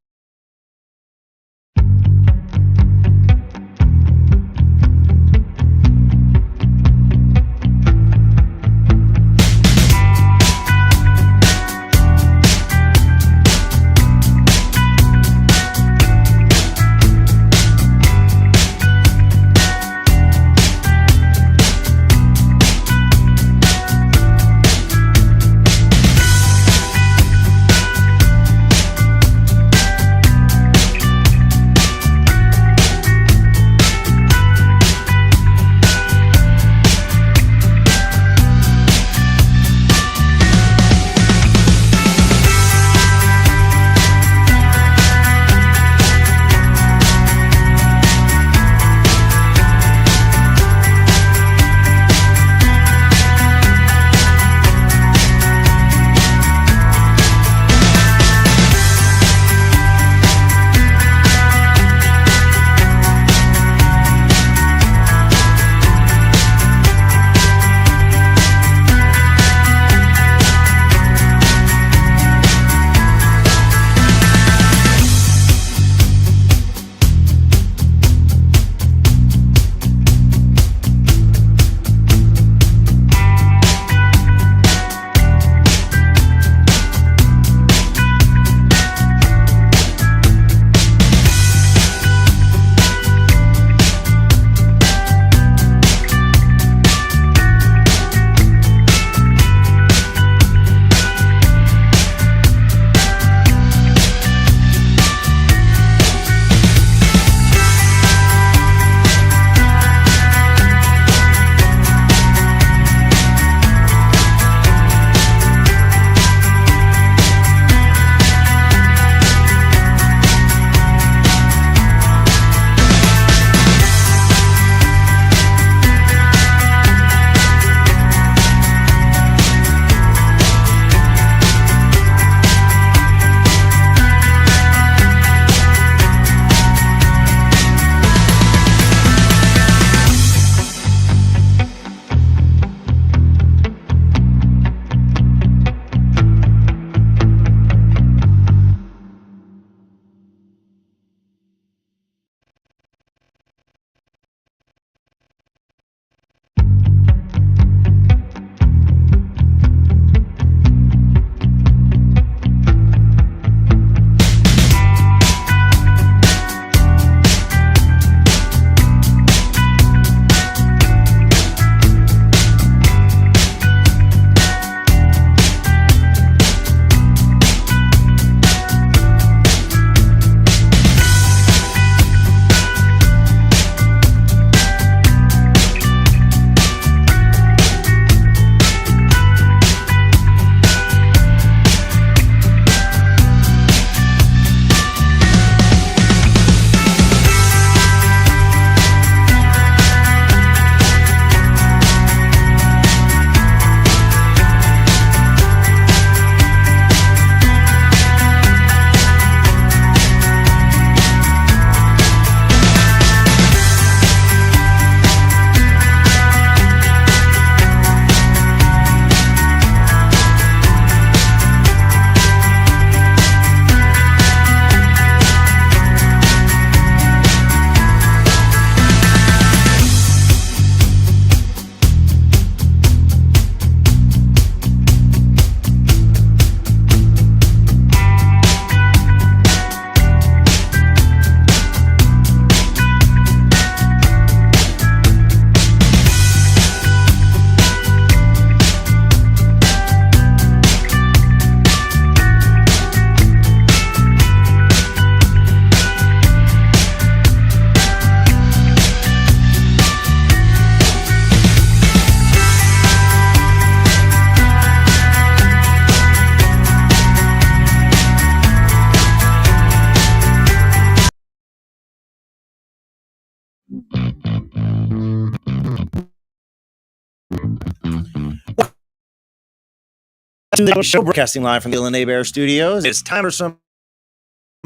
B: The show broadcasting live from the Illinois Bear Studios. It's time for some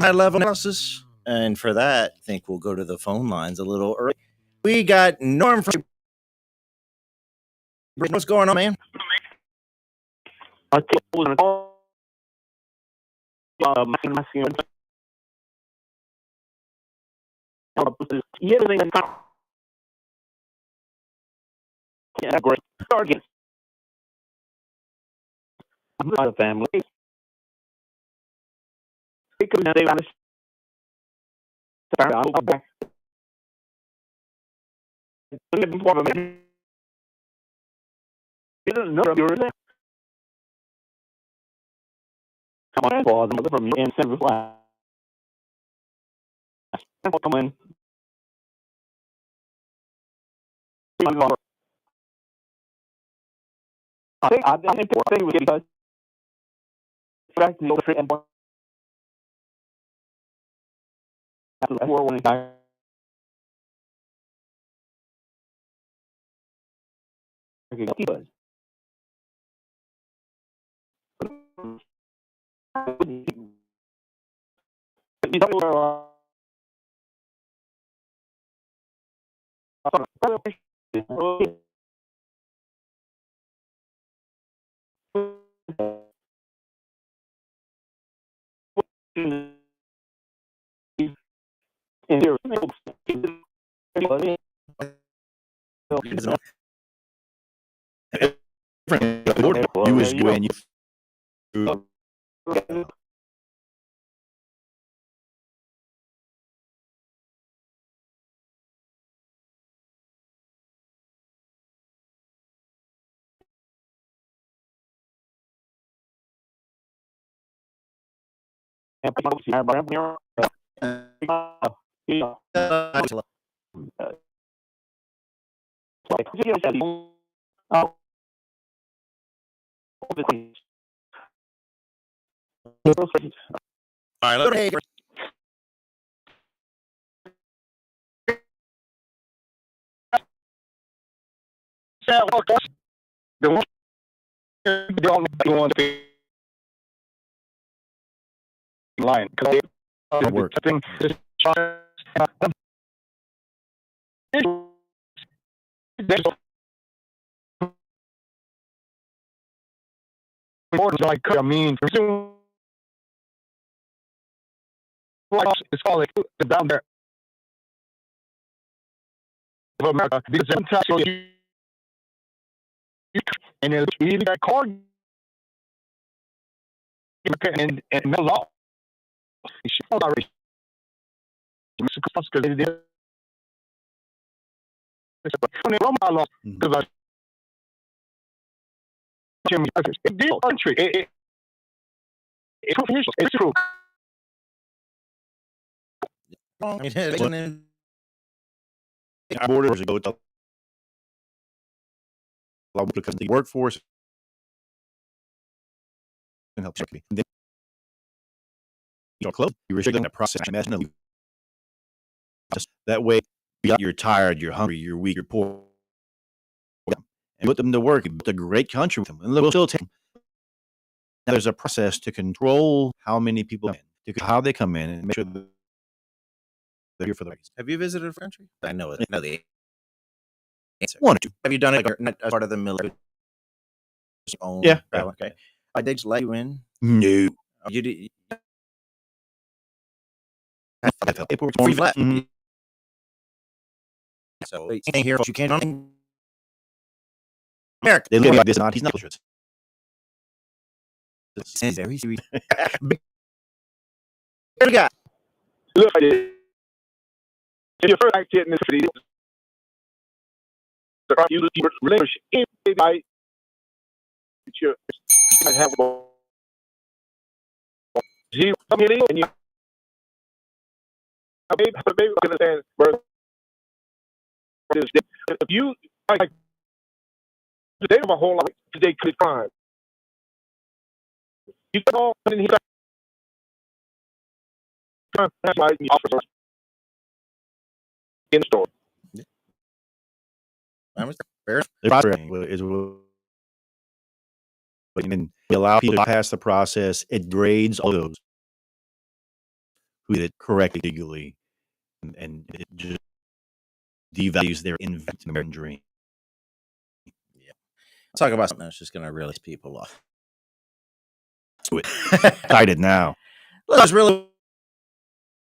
B: high-level analysis, and for that, I think we'll go to the phone lines a little early. We got Norm from What's going on, man?
D: Great targets. The family. Because they want to start out back. He doesn't know you're there. Come on, for the mother from and send reply. Come in. I think the was because back to the old trip and after the war when he died. He was. You don't know
C: You was when you.
B: All right, let's hey.
E: The one line because
C: It works.
E: I think like I mean it's called like down there of America because and it's even got card and no law. It's true.
C: Our borders go to because the workforce can help you. Then you're close. You're restricting the process. That way, you're tired, you're hungry, you're weak, you're poor, and put them to work. You built a great country with them, and we'll still take them. Now, there's a process to control how many people come in, how they come in, and make sure that they're here for the race.
B: Have you visited a country? I know it. I know the answer.
C: One or two.
B: Have you done it like not as part of the military?
C: Yeah.
B: Okay. I did let you in.
C: No.
B: You did.
C: Free flat. Mm-hmm.
B: So you can't hear what you can't on America.
C: They live like this, not he's not.
B: This is very sweet. What got?
E: Look at it. If your first activity in the city, you relationship, I have G community and you baby understand if you like they have a whole lot today could crime. You can all in here officers in the store.
C: But then we allow people to pass the process. It grades all those who did it correctly legally, and it just devalues their investment in American dream.
B: Yeah. Let's talk about something that's just going to really piss people off.
C: Excited now.
B: Let's really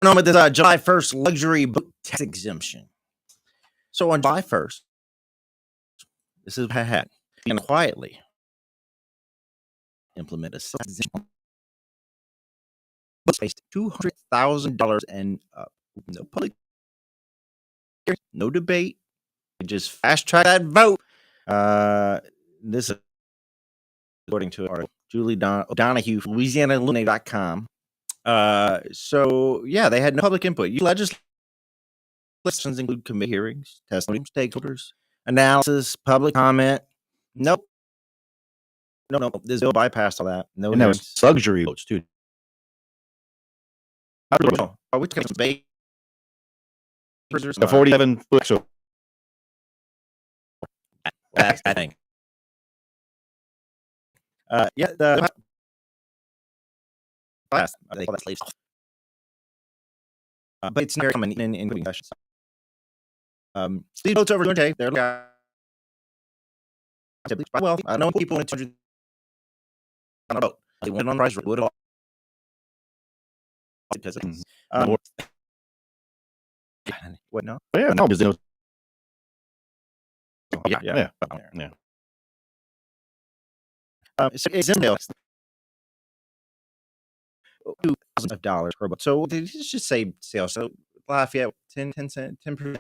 B: on with this July 1st luxury boat tax exemption. So on July 1st, this is what I had. And quietly implement a based $200,000 and no public, no debate, just fast track that vote. This is according to an article, Julie O'Donoghue from LouisianaIlluminate.com. So yeah, they had no public input. Legislations include committee hearings, testimony, stakeholders, analysis, public comment. Nope. No. This bill bypassed all that. No,
C: and that was luxury votes too.
B: Are we talking about
C: the 47 foot? So
B: I think. Yeah, the class they call that slaves. But it's very common in sessions. These votes over today, they're well, I know people in 200 on a vote. They went on the price would all because what no?
C: Yeah, no, because
B: yeah. So it's in $2,000 per book. So let's just say sales. So Lafayette 10 cent, 10%.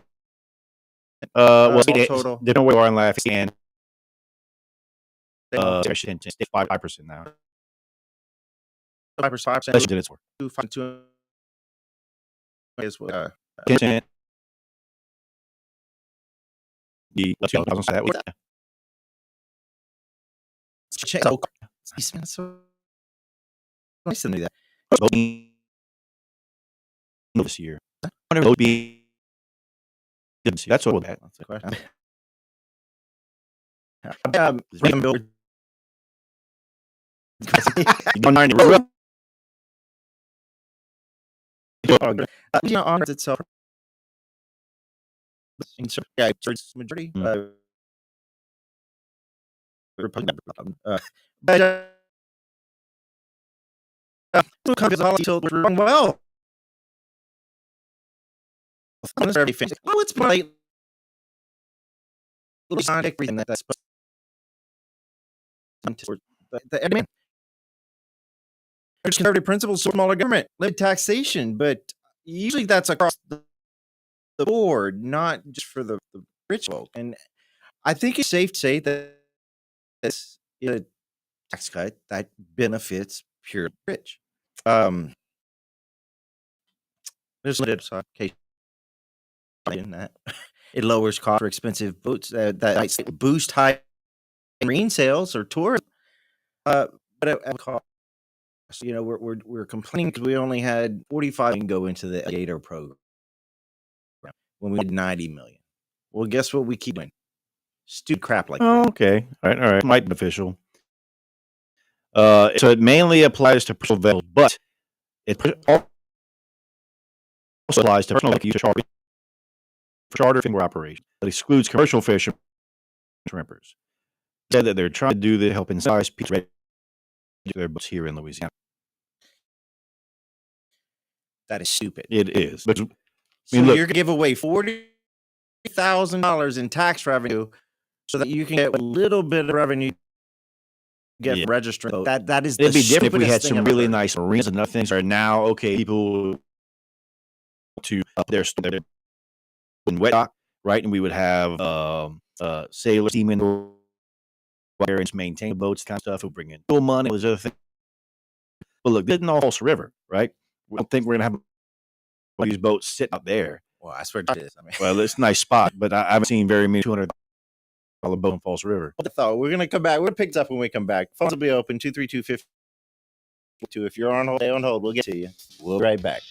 C: Well,
B: total.
C: They don't wear on Lafayette and 5% now.
B: 5%. 2 is what
C: 10%. The
B: check. So nice to do that.
C: This year. That's what that's the question.
B: Honors itself. Yeah, it's majority. But well, it's my little scientific reason that's the conservative principles, smaller government, limited taxation, but usually that's across the board, not just for the rich folk. And I think it's safe to say that this is a tax cut that benefits pure rich. There's limited case in that it lowers cost for expensive boats that might boost high marine sales or tourism. But at cost, we're complaining because we only had 45 million go into the Gator program when we had 90 million. Well, guess what? We keep doing stupid crap like that.
C: Okay, all right, might be beneficial. So it mainly applies to personal vessels, but it also applies to personal charter fishing operations. That excludes commercial fishermen and shrimpers. Said that they're trying to do that to help incentivize people to register their boats here in Louisiana.
B: That is stupid.
C: It is. But,
B: so you're going to give away $40,000 in tax revenue so that you can get a little bit of revenue. Get registering. That is.
C: It'd be different if we had some really nice marinas and other things. Are now okay. People to up their in wet dock, right? And we would have sailors, seamen, and maintain boats, kind of stuff. Who bring in fuel money, those other things. But look, this isn't all False River, right? We don't think we're gonna have these boats sitting out there.
B: Well, I swear it is.
C: Well, it's a nice spot, but I haven't seen very many $200 boat in False River.
B: What the thought? We're gonna come back. We're gonna pick it up when we come back. Phones will be open 232-50. If you're on hold, stay on hold. We'll get to you. We'll be right back.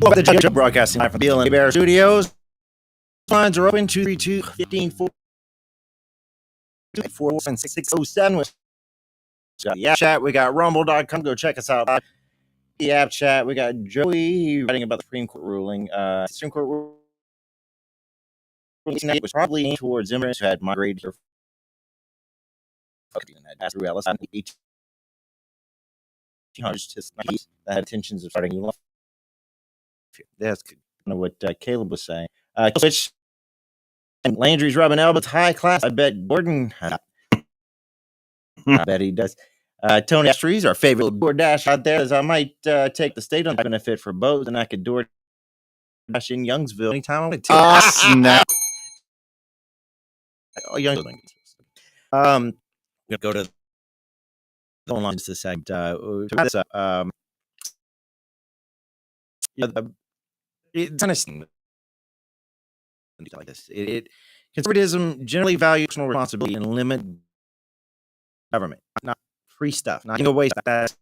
B: Welcome to the Joe broadcasting live from the BLM Bear Studios. Lines are open 232-15-4-607. We got the app chat. We got rumble.com. Go check us out. The app chat. We got Joey writing about the Supreme Court ruling. Supreme Court ruling was probably aimed towards immigrants who had migrated here through Ellis in the 1800s to the 90s that had intentions of starting a new life. That's kind of what Caleb was saying. Switch. And Landry's rubbing elbows. High class. I bet Gordon. I bet he does. Tony Astries, our favorite DoorDash out there, says I might take the state on benefit for both, and I could DoorDash in Youngsville anytime I want to.
C: Snap.
B: Oh, Youngsville. Gonna go to the online just a second. It's interesting. Like this, conservatism generally values personal responsibility and limit government, not free stuff, not away stuff. That's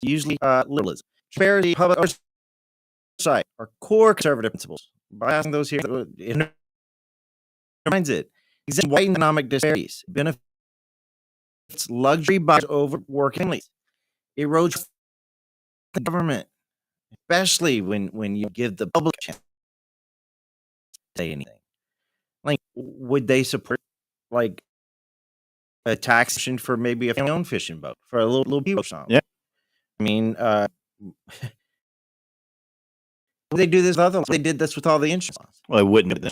B: usually liberalism. Transparency, public oversight are core conservative principles. By asking those here, it reminds it. Exempt white economic disparities, benefits luxury buyers over working families, erodes the government, especially when you give the public a chance to say anything. Like, would they support like a taxation for maybe a family-owned fishing boat for a little people or something?
C: Yeah.
B: I mean, they do this with other. They did this with all the insurance laws.
C: Well, it wouldn't have been.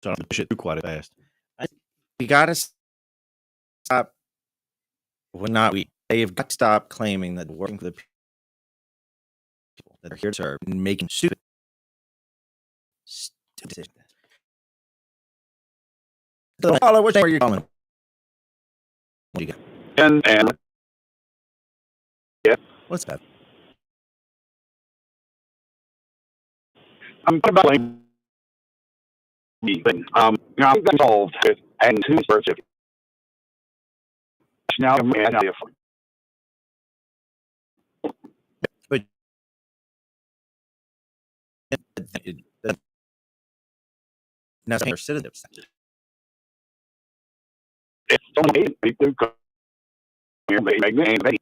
C: So I'm push it through quite fast.
B: We got to stop. Well, not we. They have got to stop claiming that working for the people that are here to serve and making stupid decisions. So, Paula, which are you calling? What do you got?
E: And yeah,
B: What's that?
E: I'm about like me thing. Now I'm involved with and who's birthright. Now I'm different.
B: But now they're citizens.
E: It's only people who make me and baby.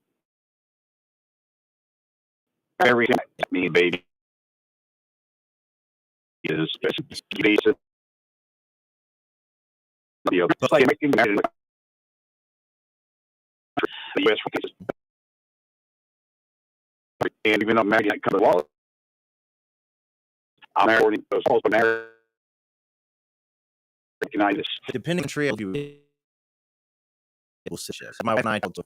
E: Everything me baby is basic. But like making that in the U.S. and even though Maggie had covered the wall, I'm already supposed to recognize this.
B: Depending on tree, you will sit. My wife and I told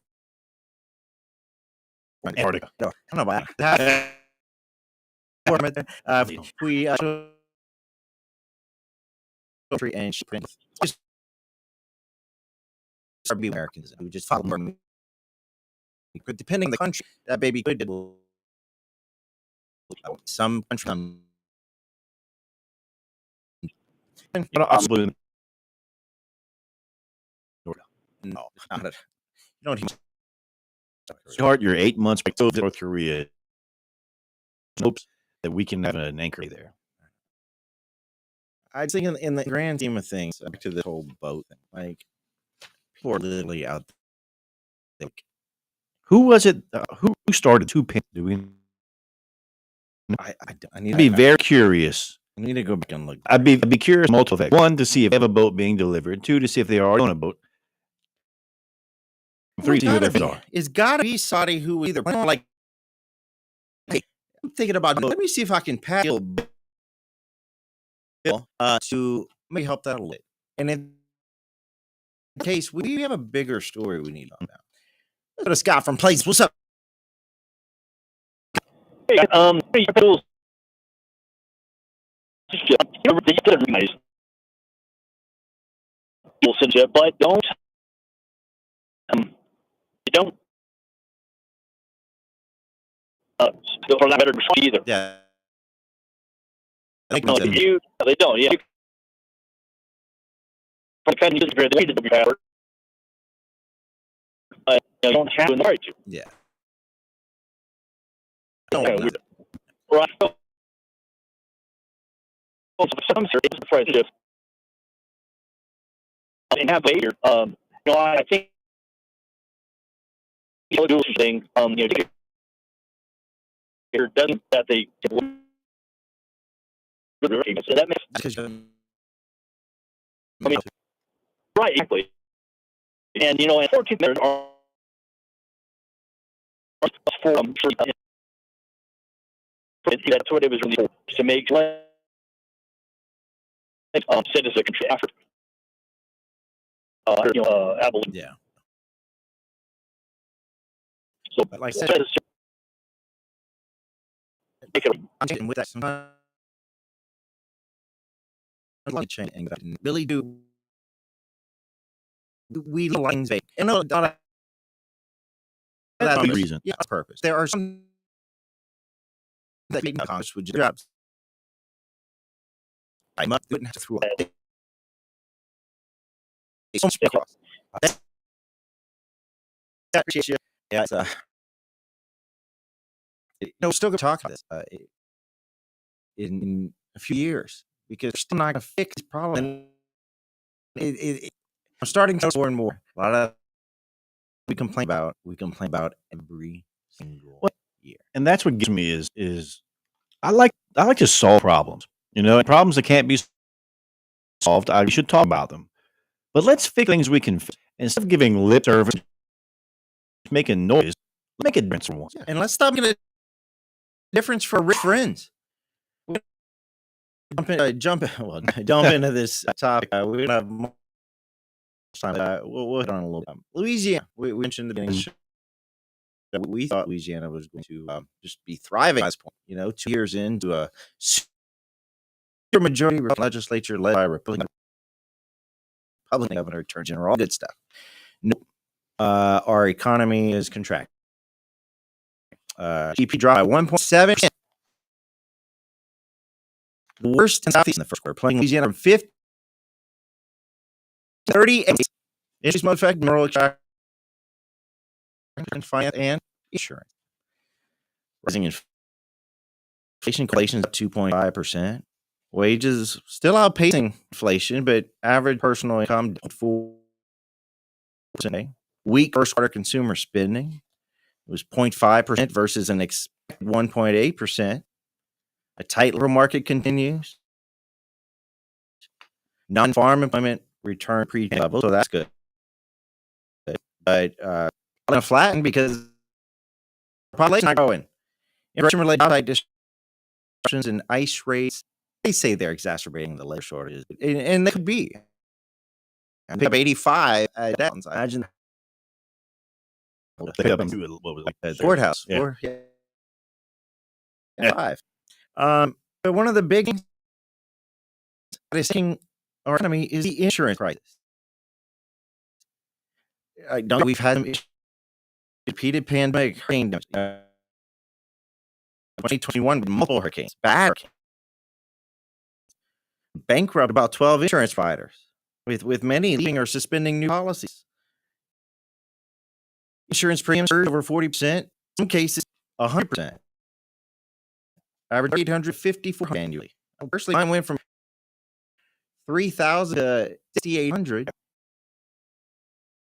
C: Antarctica.
B: No, I don't know about that. We and she just be Americans who just follow more. But depending on the country, that baby could some country. No, not it. You don't even.
C: Sweetheart, you're 8 months back to North Korea. Hopes that we can have an anchor there.
B: I think in the grand scheme of things, back to the whole boat thing, like people are literally out there.
C: Who was it? Who started 2 pins? Do we?
B: I need
C: I'd be very curious.
B: I need to go back and look.
C: I'd be curious. Multiple things. 1, to see if they have a boat being delivered. 2, to see if they are already on a boat. 3, to see who their friends are.
B: It's got to be Saudi who either like. Hey, I'm thinking about. Let me see if I can pass a bill to maybe help that a little bit. And in case we have a bigger story we need to talk about. Let's go to Scott from Plains. What's up?
F: Hey, bills. Citizenship, but don't for that better either.
B: Yeah.
F: They don't. Yeah. For the kind of user, they need to be password. You don't have to in the right to.
B: Yeah.
F: Right. So, some certain apprenticeship and have later. I think do thing. It doesn't that they. So that makes
B: Because
F: right exactly. And and 14 minutes are for that's what it was really for, to make citizenship effort. Abolition.
B: yeah,
F: So,
B: but like I said, I'm taking with that sometimes like change and really do we lines vague and no that
C: reason.
B: yeah, that's purpose. There are some that make Congress would jobs. I must do it through across. Yeah, it's we're still going to talk about this in a few years because we're still not going to fix this problem. I'm starting to more and more. A lot of we complain about every single year,
C: And that's what gets me is I like to solve problems. Problems that can't be solved, I should talk about them. But let's fix things we can fix. Instead of giving lip service, making noise, make a difference for once.
B: and let's stop making a difference for rich friends. Jump into this topic. We don't have much time. We'll hit on a little bit. Louisiana. We mentioned the beginning of the show that we thought Louisiana was going to just be thriving at this point. 2 years into a super majority legislature led by Republican governor, attorney general, all good stuff. No, our economy is contracting. GDP dropped by 1.7%. The worst in Southeast in the first quarter, playing Louisiana from 5th to 38. Issues most affect mineral extraction, finance, and insurance. Rising inflation is up 2.5%. Wages still outpacing inflation, but average personal income 4%. Weak first quarter consumer spending was 0.5% versus an expected 1.8%. A tight labor market continues. Non-farm employment returned pre-pandemic levels, so that's good. But going to flatten because population not growing. Immigration-related outside disruptions and ICE rates, they say they're exacerbating the labor shortages, and they could be. And pick up 85 at Downs. I imagine
C: What was
B: the courthouse.
C: Yeah.
B: 5. But one of the big things that is hitting our economy is the insurance crisis. We've had some repeated pandemic hurricane damage. 2021 with multiple hurricanes, bad hurricanes. Bankrupt about 12 insurance providers, with many leaving or suspending new policies. Insurance premiums surged over 40%, in some cases 100%. Average $854 annually. Personally, mine went from $3,000 to $6,800,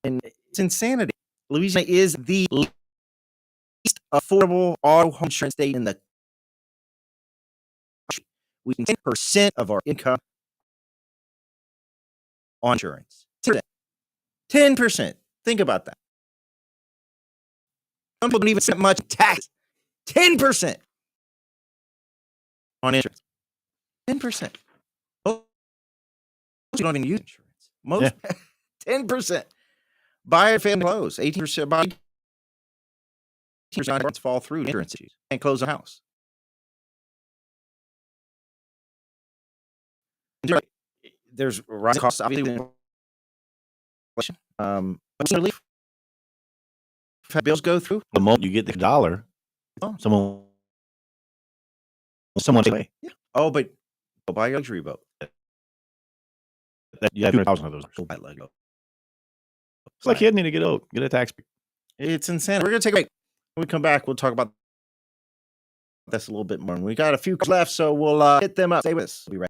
B: and it's insanity. Louisiana is the least affordable auto home insurance state in the country. We spend 10% of our income on insurance. 10%. Think about that. Some people don't even spend much tax. 10% on insurance. 10%. Most you don't even use insurance. Most 10%. Buy a family clothes. 18% buy 18% fall through insurance issues and close a house. There's rising costs, obviously, with inflation. But relief. If bills go through,
C: The moment you get the dollar, someone away.
B: Yeah. Oh, but go buy your luxury boat.
C: You have 2,000 of those.
B: Go buy a luxury boat.
C: It's like you need to get a tax.
B: It's insane. We're gonna take a break. When we come back, we'll talk about That's a little bit more. We got a few left, so we'll hit them up. Stay with us. We'll be right.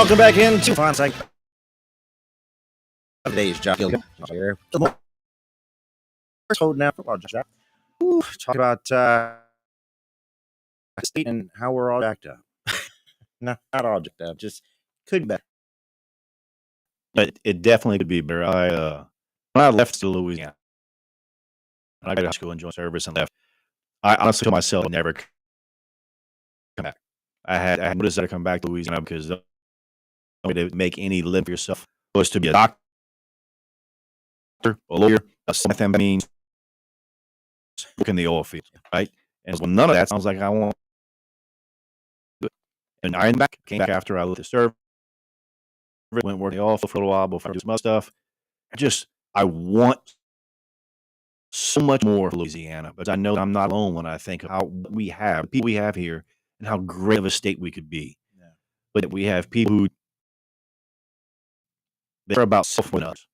B: Welcome back into Fun Psych. Today's John Guillory here. Hold now for talk about state and how we're all jacked up. Not all jacked up, just could be better.
C: But it definitely could be better. When I left Louisiana, I got to high school and joined service and left. I honestly told myself I'd never come back. I had noticed that I come back to Louisiana because the only way to make any living for yourself was to be a doctor, a lawyer, a methamphetamine, work in the oil field, right? And so none of that sounds like I want to do it. And I came back after I left the service, went working the oil field for a little while before I do some other stuff. I want so much more for Louisiana, but I know I'm not alone when I think of how we have the people we have here and how great of a state we could be.
B: Yeah.
C: But we have people who they're about self-winning us.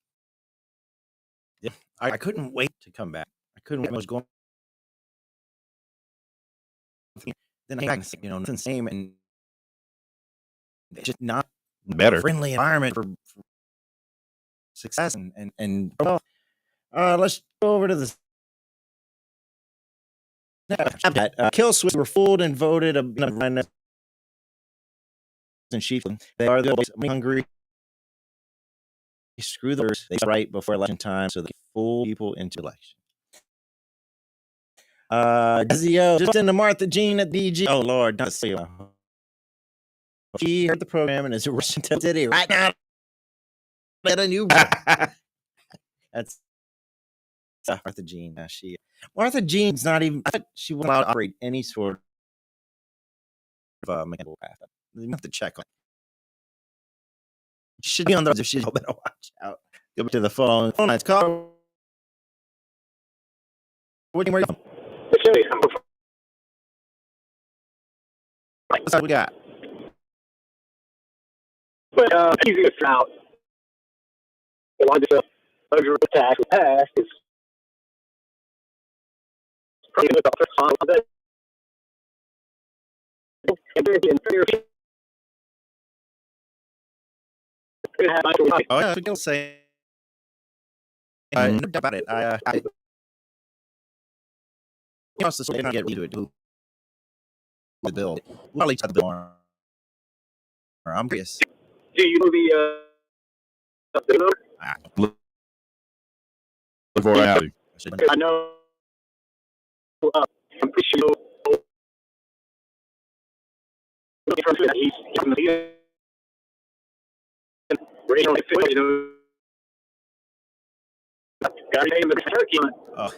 B: Yeah, I couldn't wait to come back. I couldn't wait. I was going. Then I got nothing same, and it's just not
C: Better.
B: a friendly environment for success. And well, let's go over to the kill switch were fooled and voted and sheep. They are the always hungry. Screw the words. They right before election time, so they fool people into election. Just into Martha Jean at DG. Oh Lord, not see. She heard the program and is rushing to City right now. Get a new. That's Martha Jean. Martha Jean's not even. She won't allow to operate any sort of mechanical path. You have to check on. She should be on those if she's better watch out. Go back to the phone. Phone line's call. Where are you from? What's up we got?
F: But easy to out. The largest federal tax passed is probably about the first time that.
B: Oh, yeah, I say. No doubt about it. I also say not get into it. The bill. Well, each other bill. I'm curious.
F: Do you know the
C: Look for it.
F: I know. I'm pretty sure. He's from the got name of the turkey.
B: Oh.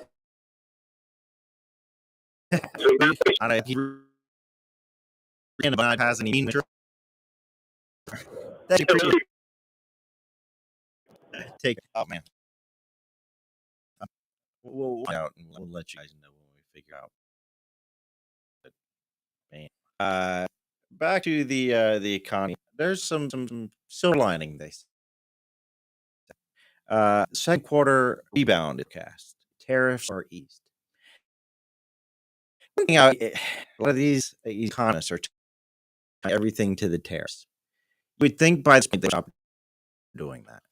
B: Has any mean take it up, man. We'll find out and we'll let you guys know when we figure out. Man. Back to the economy. There's some silver lining. They second quarter rebound cast. Tariffs are eased. A lot of these economists are tying everything to the tariffs. You would think by this point they stop doing that.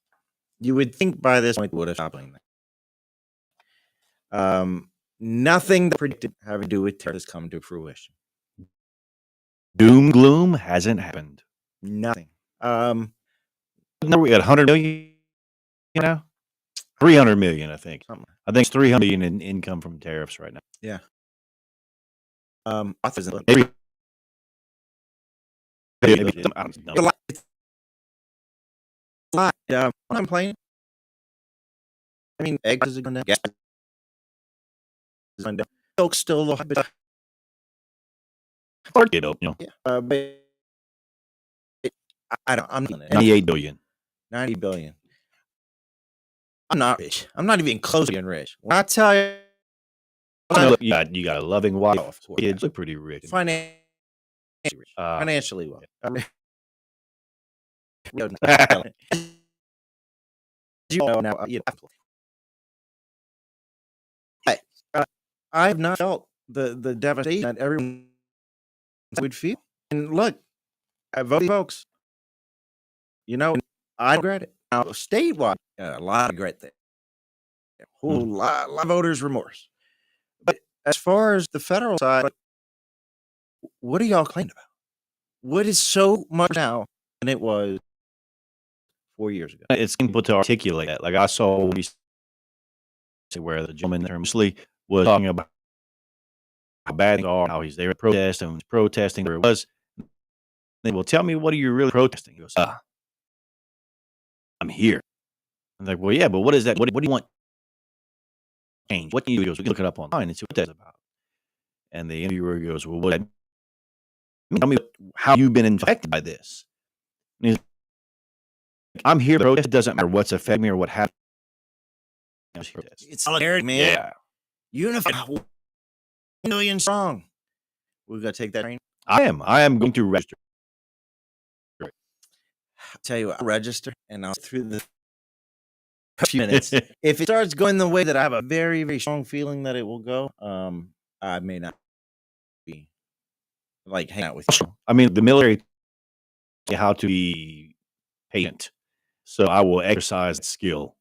B: You would think by this point they would have stopped doing that. Nothing that predicted having to do with tariffs come to fruition.
C: Doom gloom hasn't happened.
B: Nothing.
C: No, we got 100 million. 300 million. I think. I think it's 300 million in income from tariffs right now.
B: Yeah.
C: Maybe.
B: I'm complaining. I mean, eggs is going down. Gas is going down. Milk's still a little bit.
C: Yeah.
B: But I'm
C: 98 billion.
B: 90 billion. I'm not rich. I'm not even close to being rich. When I tell you,
C: you got a loving wife. Kids look pretty rich.
B: Financially well. I have not felt the devastation that everyone would feel. And look, I voted folks. I regret it. Now, statewide, a lot of regret there. A whole lot of voters' remorse. But as far as the federal side, what are y'all complaining about? What is so much now than it was 4 years ago?
C: It's simple to articulate that. Like I saw where the gentleman there mostly was talking about how bad things are, how he's there protesting, and was protesting where it was. They will tell me, what are you really protesting? He goes, I'm here. I'm like, well, yeah, but what is that? What do you want? Change? What can you do? He goes, we can look it up online and see what that's about. And the interviewer goes, well, what? Tell me how you've been affected by this. And he's like, I'm here to protest. It doesn't matter what's affecting me or what happened.
B: It's solidarity, man.
C: Yeah.
B: Unified. 1 million strong. We've got to take that train.
C: I am going to register.
B: I'll tell you what, I'll register and I'll through the few minutes. If it starts going the way that I have a very, very strong feeling that it will go, I may not be like hang out with you.
C: I mean, the military how to be patient. So I will exercise that skill.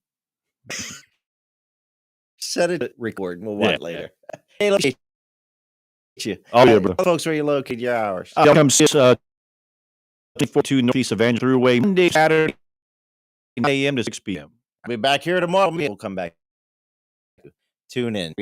B: Set it record and we'll watch it later. Hey, let's you.
C: Oh, yeah, bro.
B: Folks, where you locate your hours?
C: Come see us 42 Northeast Evangel Thruway, Monday, Saturday, 9 a.m. to 6 p.m.
B: I'll be back here tomorrow. We'll come back. Tune in.